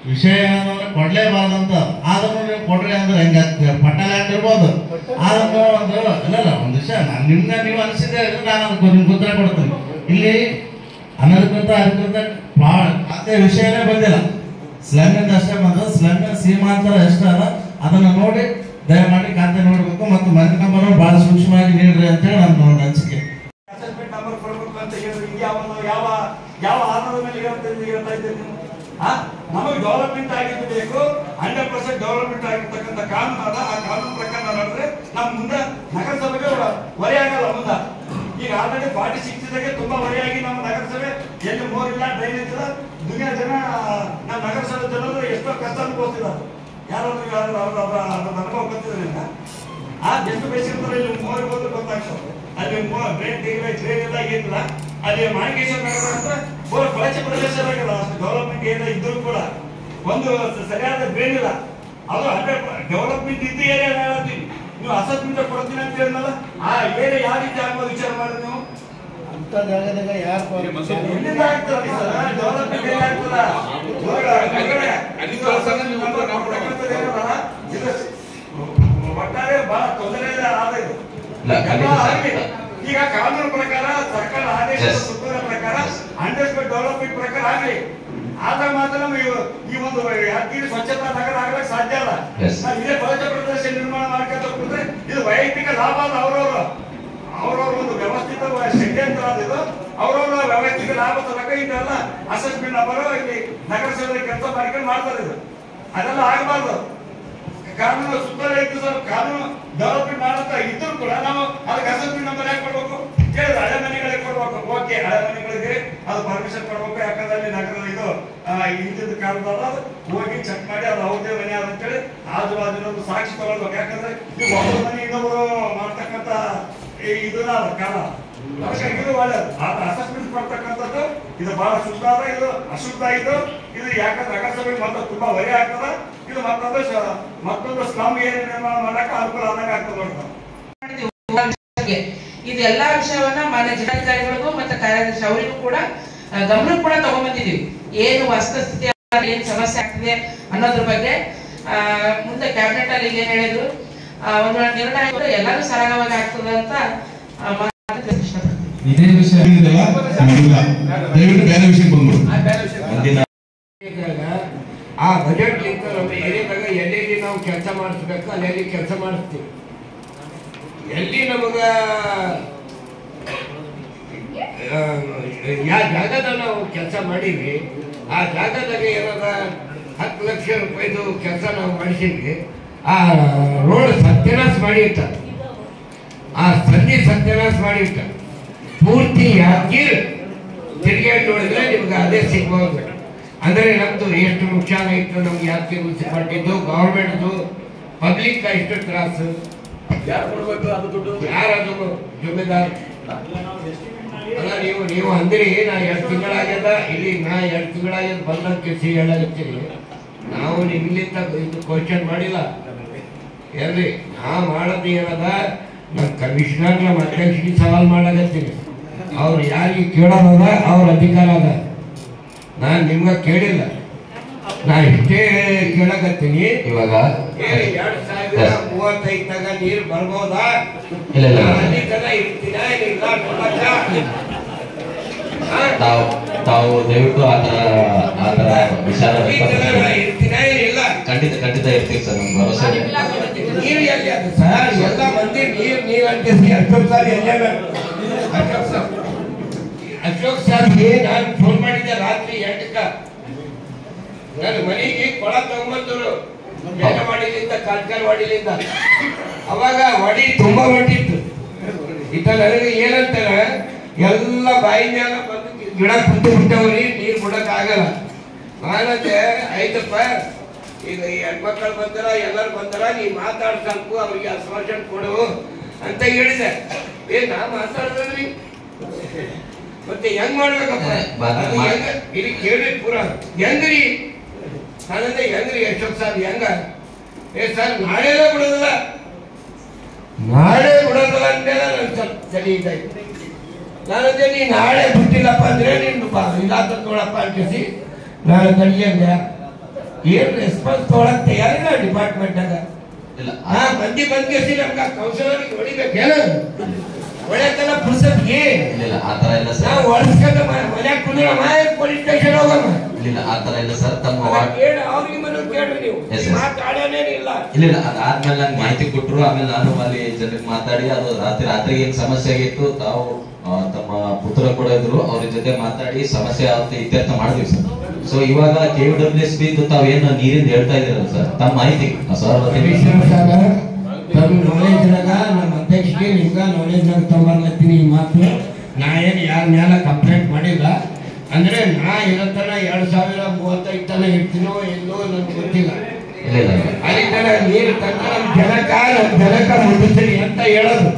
ವಿಷಯ ಏನಂದ್ರೆ ಕೊಡ್ಲೇಬಾರ್ದಂತ. ಆದ್ರೂ ನೀವು ಕೊಡ್ರಿ ಅಂದ್ರೆ ಹೆಂಗಾಗ್ತೀವಿ? ಪಟ್ಟ ಲ್ಯಾಂಡ್ ಇರ್ಬೋದು. ಆದ್ರೂ ಒಂದು ವಿಷಯ ನಿಮ್ಗೆ ನೀವು ಅನಿಸಿದ್ರೆ ನಾನು ಅದಕ್ಕೆ ನಿಮ್ಗೆ ಉತ್ತರ ಕೊಡ್ತೀನಿ. ಇಲ್ಲಿ ಅನಧಿಕೃತ ಅಧಿಕೃತ ಖಾತೆ ವಿಷಯನೇ ಬಂದಿಲ್ಲ. ಸ್ಲಮ್ಮಿಂದ ಅಷ್ಟೇ ಬಂದ. ಸ್ಲಮ್ಮಿನ ಸೀಮಾಂತರ ಎಷ್ಟು ಅದ ಅದನ್ನ ನೋಡಿ ದಯಮಾಡಿ ಖಾತೆ ನೋಡ್ಬೇಕು. ಮತ್ತು ಮನೆ ನಂಬರ್ ಬಹಳ ಸೂಕ್ಷ್ಮವಾಗಿ ನೀಡ್ರಿ ಅಂತೇಳಿ ನನ್ನ ಒಂದು ಅನಿಸಿಕೆ. ಅಸೆಸ್ಮೆಂಟ್ ನಂಬರ್ ಕೊಡ್ಬೇಕು ಅಂತ ಹೇಳಿದ್ರೆ ಯಾವ ಆಧಾರದ ಮೇಲೆ ಹೇಳ್ತಾ ಇದ್ದೀರಿ ನೀವು? ನಮಗೆ ಡೆವಲಪ್ಮೆಂಟ್ ಆಗಿದ್ದು ಬೇಕು. 100% ಡೆವಲಪ್ಮೆಂಟ್ ಆಗಿರ್ತಕ್ಕಂಥ ಕಾನೂನು ಅದ. ಆ ಕಾನೂನು ಪ್ರಕಾರ ನಡೆದ್ರೆ ನಮ್ಮ ಮುಂದೆ ನಗರಸಭೆಗೆ ಹೊರೆ ಆಗಲ್ಲ ಮುಂದೆ. ಈಗ ಆಲ್ರೆಡಿ 46 ತುಂಬಾ ಹೊರೆಯಾಗಿ ನಮ್ಮ ನಗರಸಭೆ ಎಲ್ಲಿ ಮೋರ್ ಇಲ್ಲ, ಡ್ರೈನೇಜ್ ಇಲ್ಲ. ದುನಿಯಾ ಜನ ನಮ್ಮ ನಗರಸಭೆ ಜನರು ಎಷ್ಟೋ ಕಷ್ಟ ಅನುಭವಿಸ್ತಿದ್ದಾರೆ. ಯಾರಾದ್ರೂ ಅನುಭವ ಗೊತ್ತಿದ್ರಿಂದ ಎಷ್ಟು ಬೇಸಿರ್ತಾರೆ ಇಲ್ಲಿ ಮೋರ್ ಹೋದ್ರೆ ಗೊತ್ತಾಗ್ತದೆ. ಅಲ್ಲಿ ಡ್ರೈನ್ ಇಲ್ಲ ಏನಿಲ್ಲ. ಅಲ್ಲಿ ಮಾಣಿಕೇಶ್ವರ ನಗರ ಅಂದ್ರೆ ಕೊಳಚೆ ಪ್ರದೇಶ ಆಗಲ್ಲ. ಅಷ್ಟು ಡೆವಲಪ್ಮೆಂಟ್ ಏನ ಇದ್ರೂ ಕೂಡ ಒಂದು ಸರಿಯಾದ ಡ್ರೈನ್ ಇಲ್ಲ. ಅದು 100 ಡೆವಲಪ್ಮೆಂಟ್ ಇದ್ದು ಏರಿಯಾ ಹೇಳ್ತೀವಿ. ನೀವು ಅಸೆಸ್ಮೆಂಟ್ ಕೊಡ್ತೀನಿ ಅಂತ ಹೇಳಿದ್ನಲ್ಲ, ಆ ಏರಿಯಾ ಯಾವ ರೀತಿ ಆಗ್ಬೋದು ವಿಚಾರ ಮಾಡಿದ್ರೆ ನೀವು ಅಂತ ಜಾಗದಾಗ ಯಾರು ಎಲ್ಲಿಂದ ಆಗ್ತದೆ ಡೆವಲಪ್ಮೆಂಟ್ ಆಗ್ತದ ತೊಂದರೆ ಆದ ಇದು ಇಲ್ಲ, ಖಂಡಿತ ಎಲ್ಲ ಸರ್. ಆಗ್ಲಿ. ಈಗ ಕಾನೂನು ಪ್ರಕಾರ ಸರ್ಕಾರ ಆದೇಶದ Yes. ಸುತ್ತೋಲೆ ಪ್ರಕಾರ ಅಂಡರ್ಸ್ಟುಡ್ ಡೆವಲಪ್ಮೆಂಟ್ ಪ್ರಕಾರ ಆಗ್ಲಿ ಆದಾಗ ಮಾತ್ರ ನಮ್ಮ ಈ ಒಂದು ಯಾದಗಿರಿ ಸ್ವಚ್ಛತಾ ನಗರ ಆಗ್ಲಿಕ್ಕೆ ಸಾಧ್ಯ ಅಲ್ಲ. Yes. ನಾವು ಇದೇ ಬಹಳ ಪ್ರದೇಶ ನಿರ್ಮಾಣ ಮಾಡ್ಕೊಂತ ಹೋಗ್ಬಿಟ್ರೆ ಇದು ವೈಯಕ್ತಿಕ ಲಾಭ ಅಲ್ಲ. ಅವ್ರವ್ರ ಒಂದು ವ್ಯವಸ್ಥಿತ ಷಡ್ಯಂತ್ರ ಅದು. ಅವ್ರವ್ರ ವೈಯಕ್ತಿಕ ಲಾಭ ತನಕ ಇದೆಲ್ಲ ಅಸೆಸ್ಮೆಂಟ್ ನಂಬರ್ ಇಲ್ಲಿ ನಗರಸಭೆಯಲ್ಲಿ ಕೆಲಸ ಮಾಡ್ಕೊಂಡು ಮಾಡ್ತಾರೆ. ಇದು ಅದೆಲ್ಲ ಆಗಬಾರ್ದು. ಕಾನೂನು ಸುತ್ತಲೇ ಇದ್ದು ಸರ್ ಕಾನೂನು ಡೆವಲಪ್ಮೆಂಟ್ ಮಾಡಂತ ಇದ್ರು ಕೂಡ ನಾವು ಅದಕ್ಕೆ ಅಸೆಸ್ಮೆಂಟ್ ನಂಬರ್ ಯಾಕೆ ಕೊಡ್ಬೇಕು ಕೇಳಿದ್ರೆ ಹಳೆ ಮನೆಗಳಿಗೆ ಕೊಡ್ಬೇಕು. ಓಕೆ, ಹಳೆ ಮನೆಗಳಿಗೆ ಅದು ಪರ್ಮಿಷನ್ ಕೊಡ್ಬೇಕು. ಯಾಕಂದ್ರೆ ಅಲ್ಲಿ ನಗರದ ಇದು ಹಿಂದಿನ ಕಾಲದಲ್ಲ ಅದು ಹೋಗಿ ಚೆಕ್ ಮಾಡಿ ಅದು ಅವ್ರದೇ ಮನೆ ಅಂತೇಳಿ ಆಜು ಬಾಜು ಸಾಕ್ಷಿ ತಗೊಳ್ಬೇಕು. ಯಾಕಂದ್ರೆ ನೀವು ಒಬ್ಬರ ಮನೆ ಇನ್ನೊಬ್ರು ಮಾಡ್ತಕ್ಕಂಥ ಇದನ್ನ ಕಾಲ ಅದಕ್ಕೆ ಇದು ಒಳ್ಳೇದು. ಅಸೆಸ್ಮೆಂಟ್ ಕೊಡ್ತಕ್ಕಂಥದ್ದು ಇದು ಬಹಳ ಶುದ್ಧ ಅದ, ಇದು ಅಶುದ್ಧ ಇದು ಯಾಕಂದ್ರೆ ನಗರಸಭೆ ಮತ್ತೆ ತುಂಬಾ ಹೊರೆ ಆಗ್ತದ. ಇದು ಮತ್ತೊಂದು ಸ್ಲಮ್ ಏರಿಯಾ ನಿರ್ಮಾಣ ಮಾಡಕ್ಕೆ ಅನುಕೂಲ ಆದಂಗೆ ಆಗ್ತದೆ ನೋಡ್ತಾರೆ. ಇದೆಲ್ಲಾ ವಿಷಯವನ್ನ ಮಾನ್ಯ ಜಿಲ್ಲಾಧಿಕಾರಿಗಳಿಗೂ ಮತ್ತೆ ಕಾರ್ಯದರ್ಶಿ ಅವರಿಗೂ ಕೂಡ ಗಮನಕ್ಕೆ ಕೂಡ ತಗೊಂಡ್ಬಂದಿದೀವಿ. ಏನು ವಸ್ತುಸ್ಥಿತಿ ಏನ್ ಸಮಸ್ಯೆ ಆಗ್ತಿದೆ ಅನ್ನೋದ್ರ ಬಗ್ಗೆ ಮುಂದೆ ಕ್ಯಾಬಿನೆಟ್ ಅಲ್ಲಿ ಏನ್ ಹೇಳಿದ್ರು ಒಂದು ನಿರ್ಣಯ ಎಲ್ಲರೂ ಸರಾಗವಾಗಿ ಆಗ್ತದೆ ಅಂತ ಇದೇ ವಿಷಯ ದಯವಿಟ್ಟು ಬೇರೆ ವಿಷಯಕ್ಕೆ ಬಂದ್ಬಿಡು. ಆ ಬಜೆಟ್ ಲಿಂಕ್ ನಮ್ಮ ಏರಿಯಾದಾಗ ಎಲ್ಲೆಲ್ಲಿ ನಾವು ಕೆಲಸ ಮಾಡಿಸ್ಬೇಕು ಅಲ್ಲಿ ಕೆಲಸ ಮಾಡಿಸ್ತೀವಿ. ಎಲ್ಲಿ ನಮಗ ಯಾವ ಜಾಗದ ನಾವು ಕೆಲಸ ಮಾಡೀವಿ ಆ ಜಾಗದಾಗ ಏನಾದ 10 ಲಕ್ಷ ರೂಪಾಯಿದು ಕೆಲಸ ನಾವು ಮಾಡಿಸಿದ್ವಿ. ಆ ರೋಡ್ ಸತ್ಯನಾಶ ಮಾಡಿರ್ತಾರೆ, ಆ ಸಂಧಿ ಸತ್ಯನಾಶ ಮಾಡಿರ್ತಾರೆ. ಪೂರ್ತಿ ಯಾದಗಿರಿ ತಿರುಗಾಡಿ ನೋಡಿದ್ರೆ ನಿಮ್ಗೆ ಅದೇ ಸಿಗ್ಬೋದು. ಅಂದ್ರೆ ನಮ್ದು ಎಷ್ಟು ನುಕ್ಸಾನ ಇತ್ತು ನಮ್ಗೆ ಯಾದಗಿರಿ ಮುನ್ಸಿಪಾಲಿಟಿದು ಗವರ್ಮೆಂಟ್ದು ಪಬ್ಲಿಕ್ ಎಷ್ಟು ತ್ರಾಸು. ಯಾರು ಕೊಡ್ಬೇಕು ಅದು ದುಡ್ಡು? ಯಾರದು ಜಮೀದಾರ್ ಅಲ್ಲ. ನೀವು ಅಂದ್ರಿ ನಾ 2 ತಿಂಗಳಾಗ್ಯದ ಇಲ್ಲಿ ನಾ 2 ತಿಂಗಳಾಗ್ಯದ ಬಂದಂತ ಹೇಳತ್ತೀರಿ. ನಾವು ನಿಮ್ಲಿಂದ ಇದು ಕ್ವಶನ್ ಮಾಡಿಲ್ಲ ಏನ್ರಿ. ನಾ ಮಾಡೋದು ಏನದ ನಮ್ಮ ಕಮಿಷನರ್ ನಮ್ಮ ಅಧ್ಯಕ್ಷರಿಗೆ ಸವಾಲ್ ಮಾಡಕತ್ತೀನಿ. ಅವ್ರು ಯಾರಿಗೆ ಕೇಳೋದ ಅವ್ರ ಅಧಿಕಾರ ಅದ. ನಾನು ನಿಮ್ಗ ಕೇಳಿಲ್ಲ, ನಾ ಇಷ್ಟೇ ಕೇಳಕತ್ತೀನಿ. ಇವಾಗ 2035 ನೀರು ಬರ್ಬೋದಾ? ಇಲ್ಲ ತಾವು ದಯವಿಟ್ಟು ಆತರ ವಿಚಾರ ಖಂಡಿತ ಇರ್ತೀವಿ ಸರ್. ನಮ್ಗೆ ಭರವಸೆ ನೀರು ಎಲ್ಲಿ ಅದು ಸರ್? ಎಲ್ಲ ಮಂದಿ ನೀರು ಅಂಟಿಸಿ ಅಶೋಕ್ ಸರ್ ಎಲ್ಲೇ ಅಶೋಕ್ ಸರ್ಗೆ ನಾನು ಫೋನ್ ಮಾಡಿದ್ದೆ ರಾತ್ರಿ 8ಕ್ಕೆ. ನನ್ನ ಮನೆಗೆ ಕೊಳ ತಗೊಂಬಂದ್ರು ಮಾಡಿಲಿಂದ ಕಾಟ್ಕಲ್ವಾಡಿಲಿಂದ. ಅವಾಗ ವಡಿ ತುಂಬಾ ಹೊಟ್ಟಿತ್ತು. ಇತ್ತ ನನಗೆ ಏನಂತಾರೆ ಎಲ್ಲ ಬಾಯಿ ಮ್ಯಾಲ ಬಂದು ಗಿಡ ಕುಂತು ಬಿಟ್ಟವ್ರಿ, ನೀರು ಬಿಡಕ್ ಆಗಲ್ಲ. ನಾನಂತೆ ಆಯ್ತಪ್ಪ, ಈಗ ಈ ಹೆಣ್ಮಕ್ಳು ಬಂದಾರ ಎಲ್ಲರೂ ಬಂದಾರ, ನೀ ಮಾತಾಡ್ ಸ್ವಲ್ಪ ಅವ್ರಿಗೆ ಆಶ್ವಾಸನೆ ಕೊಡು ಅಂತ ಹೇಳಿದೆ. ನಾ ಮಾತಾಡಿದ್ರಿ ಮತ್ತೆ ಹೆಂಗ್ ಮಾಡ್ಬೇಕಪ್ಪ ಇಲ್ಲಿ ಕೇಳಿ ಪೂರ ಹೆಂಗ್ರಿ? ನಾನಂದ್ರೆ ಹೆಂಗ್ರಿ ಅಶೋಕ್ ಸರ್ ಹೆಂಗ? ಸರ್ ನಾಳೆಲ್ಲ ಬಿಡೋದಿಲ್ಲ, ನಾಳೆ ಬಿಡೋದಿಲ್ಲ ಅಂತೇಳಿ ನನ್ ಸ್ವಲ್ಪ ತಲೆ ಇದಾಯ್ತು. ನಾನಂದ್ರೆ ನೀ ನಾಳೆ ಬಿಟ್ಟಿಲ್ಲಪ್ಪ ಅಂದ್ರೆ ನೀನು ಇದಾತ ನೋಡಪ್ಪ ಅಂಟಿಸಿ ನಾನು ತಡಿಯಂಗ ಏನ್ ರೆಸ್ಪಾನ್ಸ್ ತೊಗೊಳಕ್ ತಯಾರಿಲ್ಲ ಡಿಪಾರ್ಟ್ಮೆಂಟ್ ಆಗ. ಮಂದಿ ಬಂದ್ಕೇಸಿ ನಮ್ಗ ಕೌನ್ಸಿಲರ್ಗೆ ಹೊಡಿಬೇಕೇನ? ಒಳ್ಳೆಕಲ್ಲ ಪುರ್ಸತ್ಗೆ ನಾವು ಒಳಸ್ಕೊಂಡು ಮನ್ಯಾಗ ಕುಂದ್ರ ಪೊಲೀಸ್ ಸ್ಟೇಷನ್ ಹೋಗಮ್ಮ. ಇಲ್ಲ ಆತರ ಇಲ್ಲ ಸರ್. ತಮ್ಮ ಅವ್ರಿಗೆ ಮನೆ ಕೇಳ್ರಿ ನೀವು ಮಾತಾಡೋನೇನಿಲ್ಲ. ಇಲ್ಲ ಅದಾದ್ಮೇಲೆ ನಂಗೆ ಮಾಹಿತಿ ಕೊಟ್ರು. ಆಮೇಲೆ ನಾನು ಅಲ್ಲಿ ಜನರಿಗೆ ಮಾತಾಡಿ ಅದು ರಾತ್ರಿ ಏನ್ ಸಮಸ್ಯೆ ಆಗಿತ್ತು ತಾವು ತಮ್ಮ ಪುತ್ರ ಕೂಡ ಇದ್ರು, ಅವ್ರ ಜೊತೆ ಮಾತಾಡಿ ಸಮಸ್ಯೆ ಇತ್ಯರ್ಥ ಮಾಡಿದ್ವಿ ಸರ್. ಸೊ ಇವಾಗ KWSB ತಾವೇನು ನೀರಿಂದ ಹೇಳ್ತಾ ಇದ್ದೀರಲ್ಲ ಸರ್, ತಮ್ಮ ಮಾಹಿತಿ ಸರ್ ತಮ್ಮ ನಾಲೆಜ್ನಾಗ ನಮ್ಮ ಅಧ್ಯಕ್ಷರಿಗೆ ನಿಮ್ಗ ನಾಲೆಜ್ನಾಗ ತಗೊಂಬರ್ಲತ್ತೀನಿ ಈ ಮಾತು. ನಾ ಏನು ಯಾರ ಮ್ಯಾಲ ಕಂಪ್ಲೇಂಟ್ ಮಾಡಿಲ್ಲ. ಅಂದ್ರೆ ನಾ ಇರತನ 2035 ತನ ಇರ್ತೀನೋ ಎಲ್ಲೋ ನನ್ಗೆ ಗೊತ್ತಿಲ್ಲ. ಅಲ್ಲಿ ತನ ನೀರು ತನ್ನ ಜನಕ ಮುಟ್ಟಿಸ್ರಿ ಅಂತ ಹೇಳೋದು.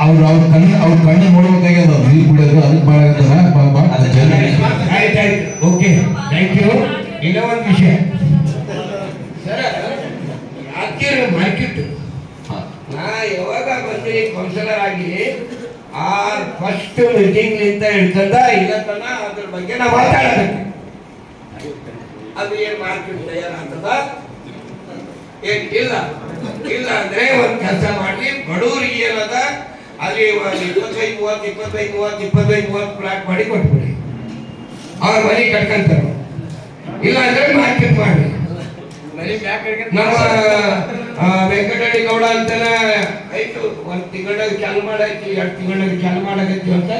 ಅವ್ರ ಕಣ್ಣು ನೋಡ್ಬೇಕಾಗ್ಯದ ನೀರು ಬಿಡೋದು ಅದಕ್ಕೆ ಆಯ್ತಾಯ್ತು, ಓಕೆ, ಥ್ಯಾಂಕ್ ಯು. ಇನ್ನೂ ಒಂದು ವಿಷಯ ಸರ್, ಯಾದಗಿರಿ ಮಾರ್ಕೆಟ್ ನಾ ಯಾವಾಗ ಬಂದಿರಿ ಕೌನ್ಸಿಲರ್ ಆಗಿ ಆ ಫಸ್ಟ್ ಮೀಟಿಂಗ್ ನಿಂತ ಹಿಡ್ಕೊಂಡ ಇವತ್ತನ ಅದ್ರ ಬಗ್ಗೆ ನಾ ಮಾತಾಡಬೇಕು. ಅದು ಏನ್ ಮಾರ್ಕೆಟ್ ತಯಾರಾಗ್ತದ ಇಲ್ಲ ಇಲ್ಲ ಅಂದ್ರೆ ಒಂದ್ ಕೆಲಸ ಮಾಡಿ ಬಡವರಿಗೆ ಏನದ ಅಲ್ಲಿ 25-30 ಪ್ಲಾಟ್ ಮಾಡಿ ಕೊಟ್ಬಿಡಿ, ಅವ್ರ ಮನೆ ಕಟ್ಕೊಂತಾರ. ಇಲ್ಲ ಅಂದ್ರೆ ಮಾರ್ಕೆಟ್ ಮಾಡಿ. ನಮ್ಮ ವೆಂಕಟಹಳ್ಳಿ ಗೌಡ ಅಂತಾನ ಆಯ್ತು, 1 ತಿಂಗಳಾಗ ಚಾಲು ಮಾಡಾಕಿ 2 ತಿಂಗಳಾಗ ಚಾಲು ಮಾಡಾಕತ್ತಿ ಅಂತ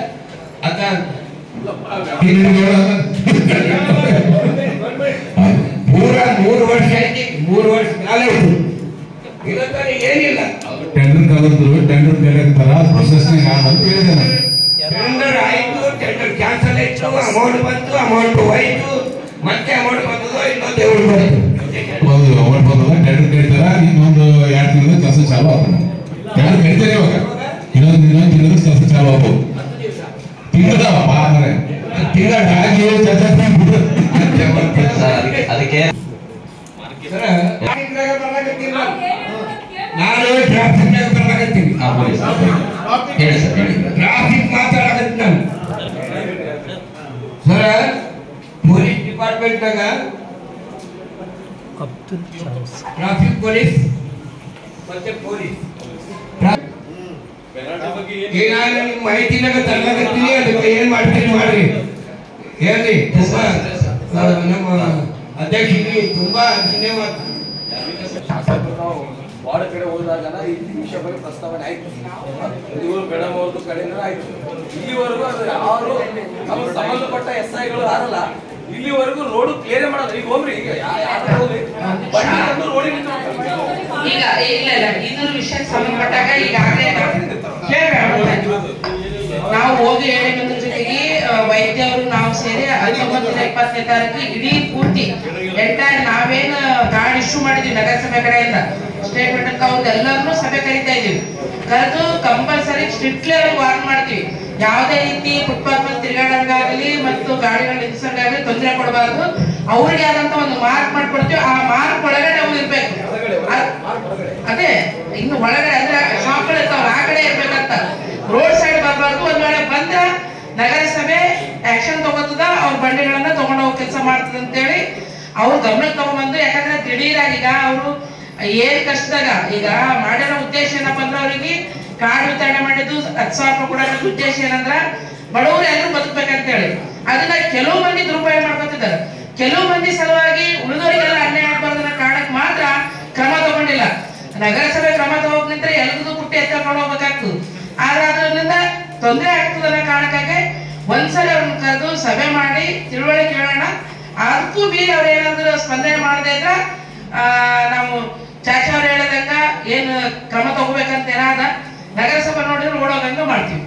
ಅದ ಪೂರಾ 3 ವರ್ಷ ಐತಿ. 3 ವರ್ಷ ಕಾಲ ಇವತ್ತಾನೆ ಏನಿಲ್ಲ. ಟೆಂಡರ್ ಕರೆದ್ರು, ಟೆಂಡರ್ ಕರೆಕ್ತಾರ ಪ್ರೊಸೆಸ್ ಅಂತ ಹೇಳಿದೆ ನಾನು. ಟೆಂಡರ್ ಆಯ್ತು, ಟೆಂಡರ್ ಕ್ಯಾನ್ಸಲ್ ಆಯ್ತು, ಅಮೌಂಟ್ ಬಂತು, ಅಮೌಂಟ್ ಹೋಯ್ತು, ಮತ್ತೆ ಅಮೌಂಟ್ ಬಂದದೋ ಇನ್ನೊಂದು ದೇವ್ರು ಬಂತು. ಹೌದು, ಅಮೌಂಟ್ ಬಂದದ, ಟೆಂಡರ್ ಕರೀತಾರ, ಇನ್ನೊಂದು 2 ತಿಂಗಳ ಕೆಲಸ ಚಾಲು ಆಗ್ತದೆ. ಟೆಂಡರ್ ಕರೀತಾರೆ ಇವಾಗ, ಇನ್ನೊಂದು ತಿಂಗಳ ಕೆಲಸ ಚಾಲು ಆಗ್ಬೋದು. ತಿಂಗಳಪ್ಪ ಅಂದ್ರೆ ತಿಂಗಳ ಹಾಗೆ ಅದಕ್ಕೆ ನಾನು ಟ್ರಾಫಿಕ್ ಬರ್ಲಾಕತ್ತೀನಿ, ಟ್ರಾಫಿಕ್ ಮಾತಾಡಕತ್ತೀನಿ ನಾನು. ಸರ್, ಪೊಲೀಸ್ ಡಿಪಾರ್ಟ್ಮೆಂಟ್ನಾಗ ಟ್ರಾಫಿಕ್ ಪೊಲೀಸ್ ಮತ್ತೆ ಪೊಲೀಸ್ ಈಗ ನಾನು ಮಾಹಿತಿನಾಗ ತರ್ಲಾಕತ್ತೀನಿ. ಅದಕ್ಕೆ ಏನ್ ಮಾಡ್ತೀನಿ ಮಾಡ್ರಿ ಹೇಳಿ. ತುಂಬಾ ನಮ್ಮ ಅಧ್ಯಕ್ಷರಿಗೆ ತುಂಬಾ ಧನ್ಯವಾದ. ವಾರ್ಡ್ ಕಡೆ ಹೋದಾಗ ಈ ವಿಷಯ ಬಗ್ಗೆ ಪ್ರಸ್ತಾವನೆ ಆಯ್ತು, ಇವರು ಮೇಡಮ್ ಅವ್ರದ್ದು ಕಡೆಯಿಂದ ಆಯ್ತು. ಇಲ್ಲಿವರೆಗೂ ಅದು ಯಾರು ನಮ್ಗೆ ಸಂಬಂಧಪಟ್ಟ SIಗಳು ಯಾರಲ್ಲ ಇಲ್ಲಿವರೆಗೂ ರೋಡ್ ಕ್ಲಿಯರ್ ಮಾಡೋದು. ಈಗ ಹೋಗ್ರಿ, ಈಗ ರೋಡಿ ಈಗ ಇಲ್ಲ ಇದ್ರ ವಿಷಯ ಸಂಬಂಧಪಟ್ಟಾಗ ಈಗಾಗಲೇ ನಾವು ಹೋಗಿ ಹೇಳಿ ಬಂದ್ರ ಜೊತೆಗೆ ವೈದ್ಯ ಅವರು ನಾವು ಸೇರಿ 19-20 ತಾರೀಕು ಇಡೀ ಪೂರ್ತಿ ಎಂಟೈರ್ ನಾವೇನು ಕಾರ್ಡ್ ಇಶ್ಯೂ ಮಾಡಿದ್ವಿ ನಗರಸಭೆ ಕಡೆಯಿಂದ ಸ್ಟೇಟ್ಮೆಂಟ್ ಅವ್ರದ್ದು ಎಲ್ಲರನ್ನೂ ಸಭೆ ಕರೀತಾ ಇದೀವಿ. ಕರೆದು ಕಂಪಲ್ಸರಿ ಸ್ಟ್ರಿಕ್ಟ್ಲಿ ಅವ್ರಿಗೆ ವಾರ್ನ್ ಮಾಡ್ತೀವಿ. ಯಾವುದೇ ರೀತಿ ಫುಟ್ಪಾತ್ ಮೇಲೆ ತಿರುಗಾಡೋದಾಗಲಿ ಮತ್ತು ಗಾಡಿಗಳ ನಿಲ್ಸೋದಾಗಲಿ ತೊಂದರೆ ಕೊಡಬಾರ್ದು. ಅವ್ರಿಗೆ ಆದಂತ ಒಂದು ಮಾರ್ಕ್ ಮಾಡ್ಕೊಡ್ತೀವಿ, ಆ ಮಾರ್ಕ್ ಒಳಗಡೆ ಅವ್ರು ಇರ್ಬೇಕು. ಅದೇ ಇನ್ನು ಒಳಗಡೆ ಅಂದ್ರೆ ಶಾಪ್ಗಳು ಇರ್ತಾವಲ್ಲ ಆ ಕಡೆ ಇರ್ಬೇಕಂತ, ರೋಡ್ ಸೈಡ್ ಬರಬಾರ್ದು. ಒಂದ್ ವೇಳೆ ಬಂದ್ರ ನಗರಸಭೆ ಆಕ್ಷನ್ ತಗೋತದ, ಅವ್ರ ಬಂಡಿಗಳನ್ನ ತಗೊಂಡು ಹೋಗಿ ಕೆಲಸ ಮಾಡ್ತದ ಅಂತೇಳಿ ಅವ್ರ ಗಮನಕ್ಕೆ ತಗೊಂಡ್ಬಂದು. ಯಾಕಂದ್ರೆ ದಿಢೀರಾಗಿ ಈಗ ಅವರು ಏನ್ ಕಷ್ಟದಾಗ ಈಗ ಮಾಡಿರೋ ಉದ್ದೇಶ ಏನಪ್ಪ ಅಂದ್ರೆ ಅವರಿಗೆ ಕಾರ್ಡ್ ವಿತರಣೆ ಮಾಡಿದ್ದು 10,000 ರೂಪಾಯಿ ಕೊಡೋ ಉದ್ದೇಶ ಏನಂದ್ರ ಬಡವರು ಎಲ್ಲರೂ ಬದುಕ್ಬೇಕಂತೇಳಿ. ಅದನ್ನ ಕೆಲವು ಮಂದಿ ದುರುಪಯೋಗ ಮಾಡ್ಕೊತಿದ್ದಾರೆ. ಕೆಲವು ಮಂದಿ ಸಲುವಾಗಿ ಉಳಿದವರಿಗೆಲ್ಲ ಅನ್ಯಾಯ ಆಗ್ಬಾರ್ದು ಅನ್ನೋ ಕಾರಣಕ್ಕೆ ಮಾತ್ರ ಕ್ರಮ ತಗೊಂಡಿಲ್ಲ. ನಗರಸಭೆ ಕ್ರಮ ತಗೋಬೇಕಂದ್ರೆ ಎಲ್ಲರಿಗೂ ಪುಟ್ಟಿ ಎತ್ಕೊಂಡು ಹೋಗ್ಬೇಕಾಗ್ತದೆ. ಆದ್ರೆ ಅದರಿಂದ ತೊಂದರೆ ಆಗ್ತದೆ ಅನ್ನೋ ಕಾರಣಕ್ಕಾಗಿ ಒಂದ್ಸಲ ಅವ್ರನ್ನ ಕರೆದು ಸಭೆ ಮಾಡಿ ತಿಳುವಳಿಕೆ ಹೇಳೋಣ. ಅದಕ್ಕೂ ಮೀರಿ ಅವ್ರು ಏನಾದ್ರು ಸ್ಪಂದನೆ ಮಾಡದೇ ಇದ್ರ ನಾವು ಚಾಚಾ ಅವ್ರು ಹೇಳದಂಗ ಏನು ಕ್ರಮ ತಗೋಬೇಕಂತ ಏನಾದ ನಗರಸಭೆ ನೋಡಿದ್ರೆ ಓಡೋಗಂಗ ಮಾಡ್ತೀವಿ.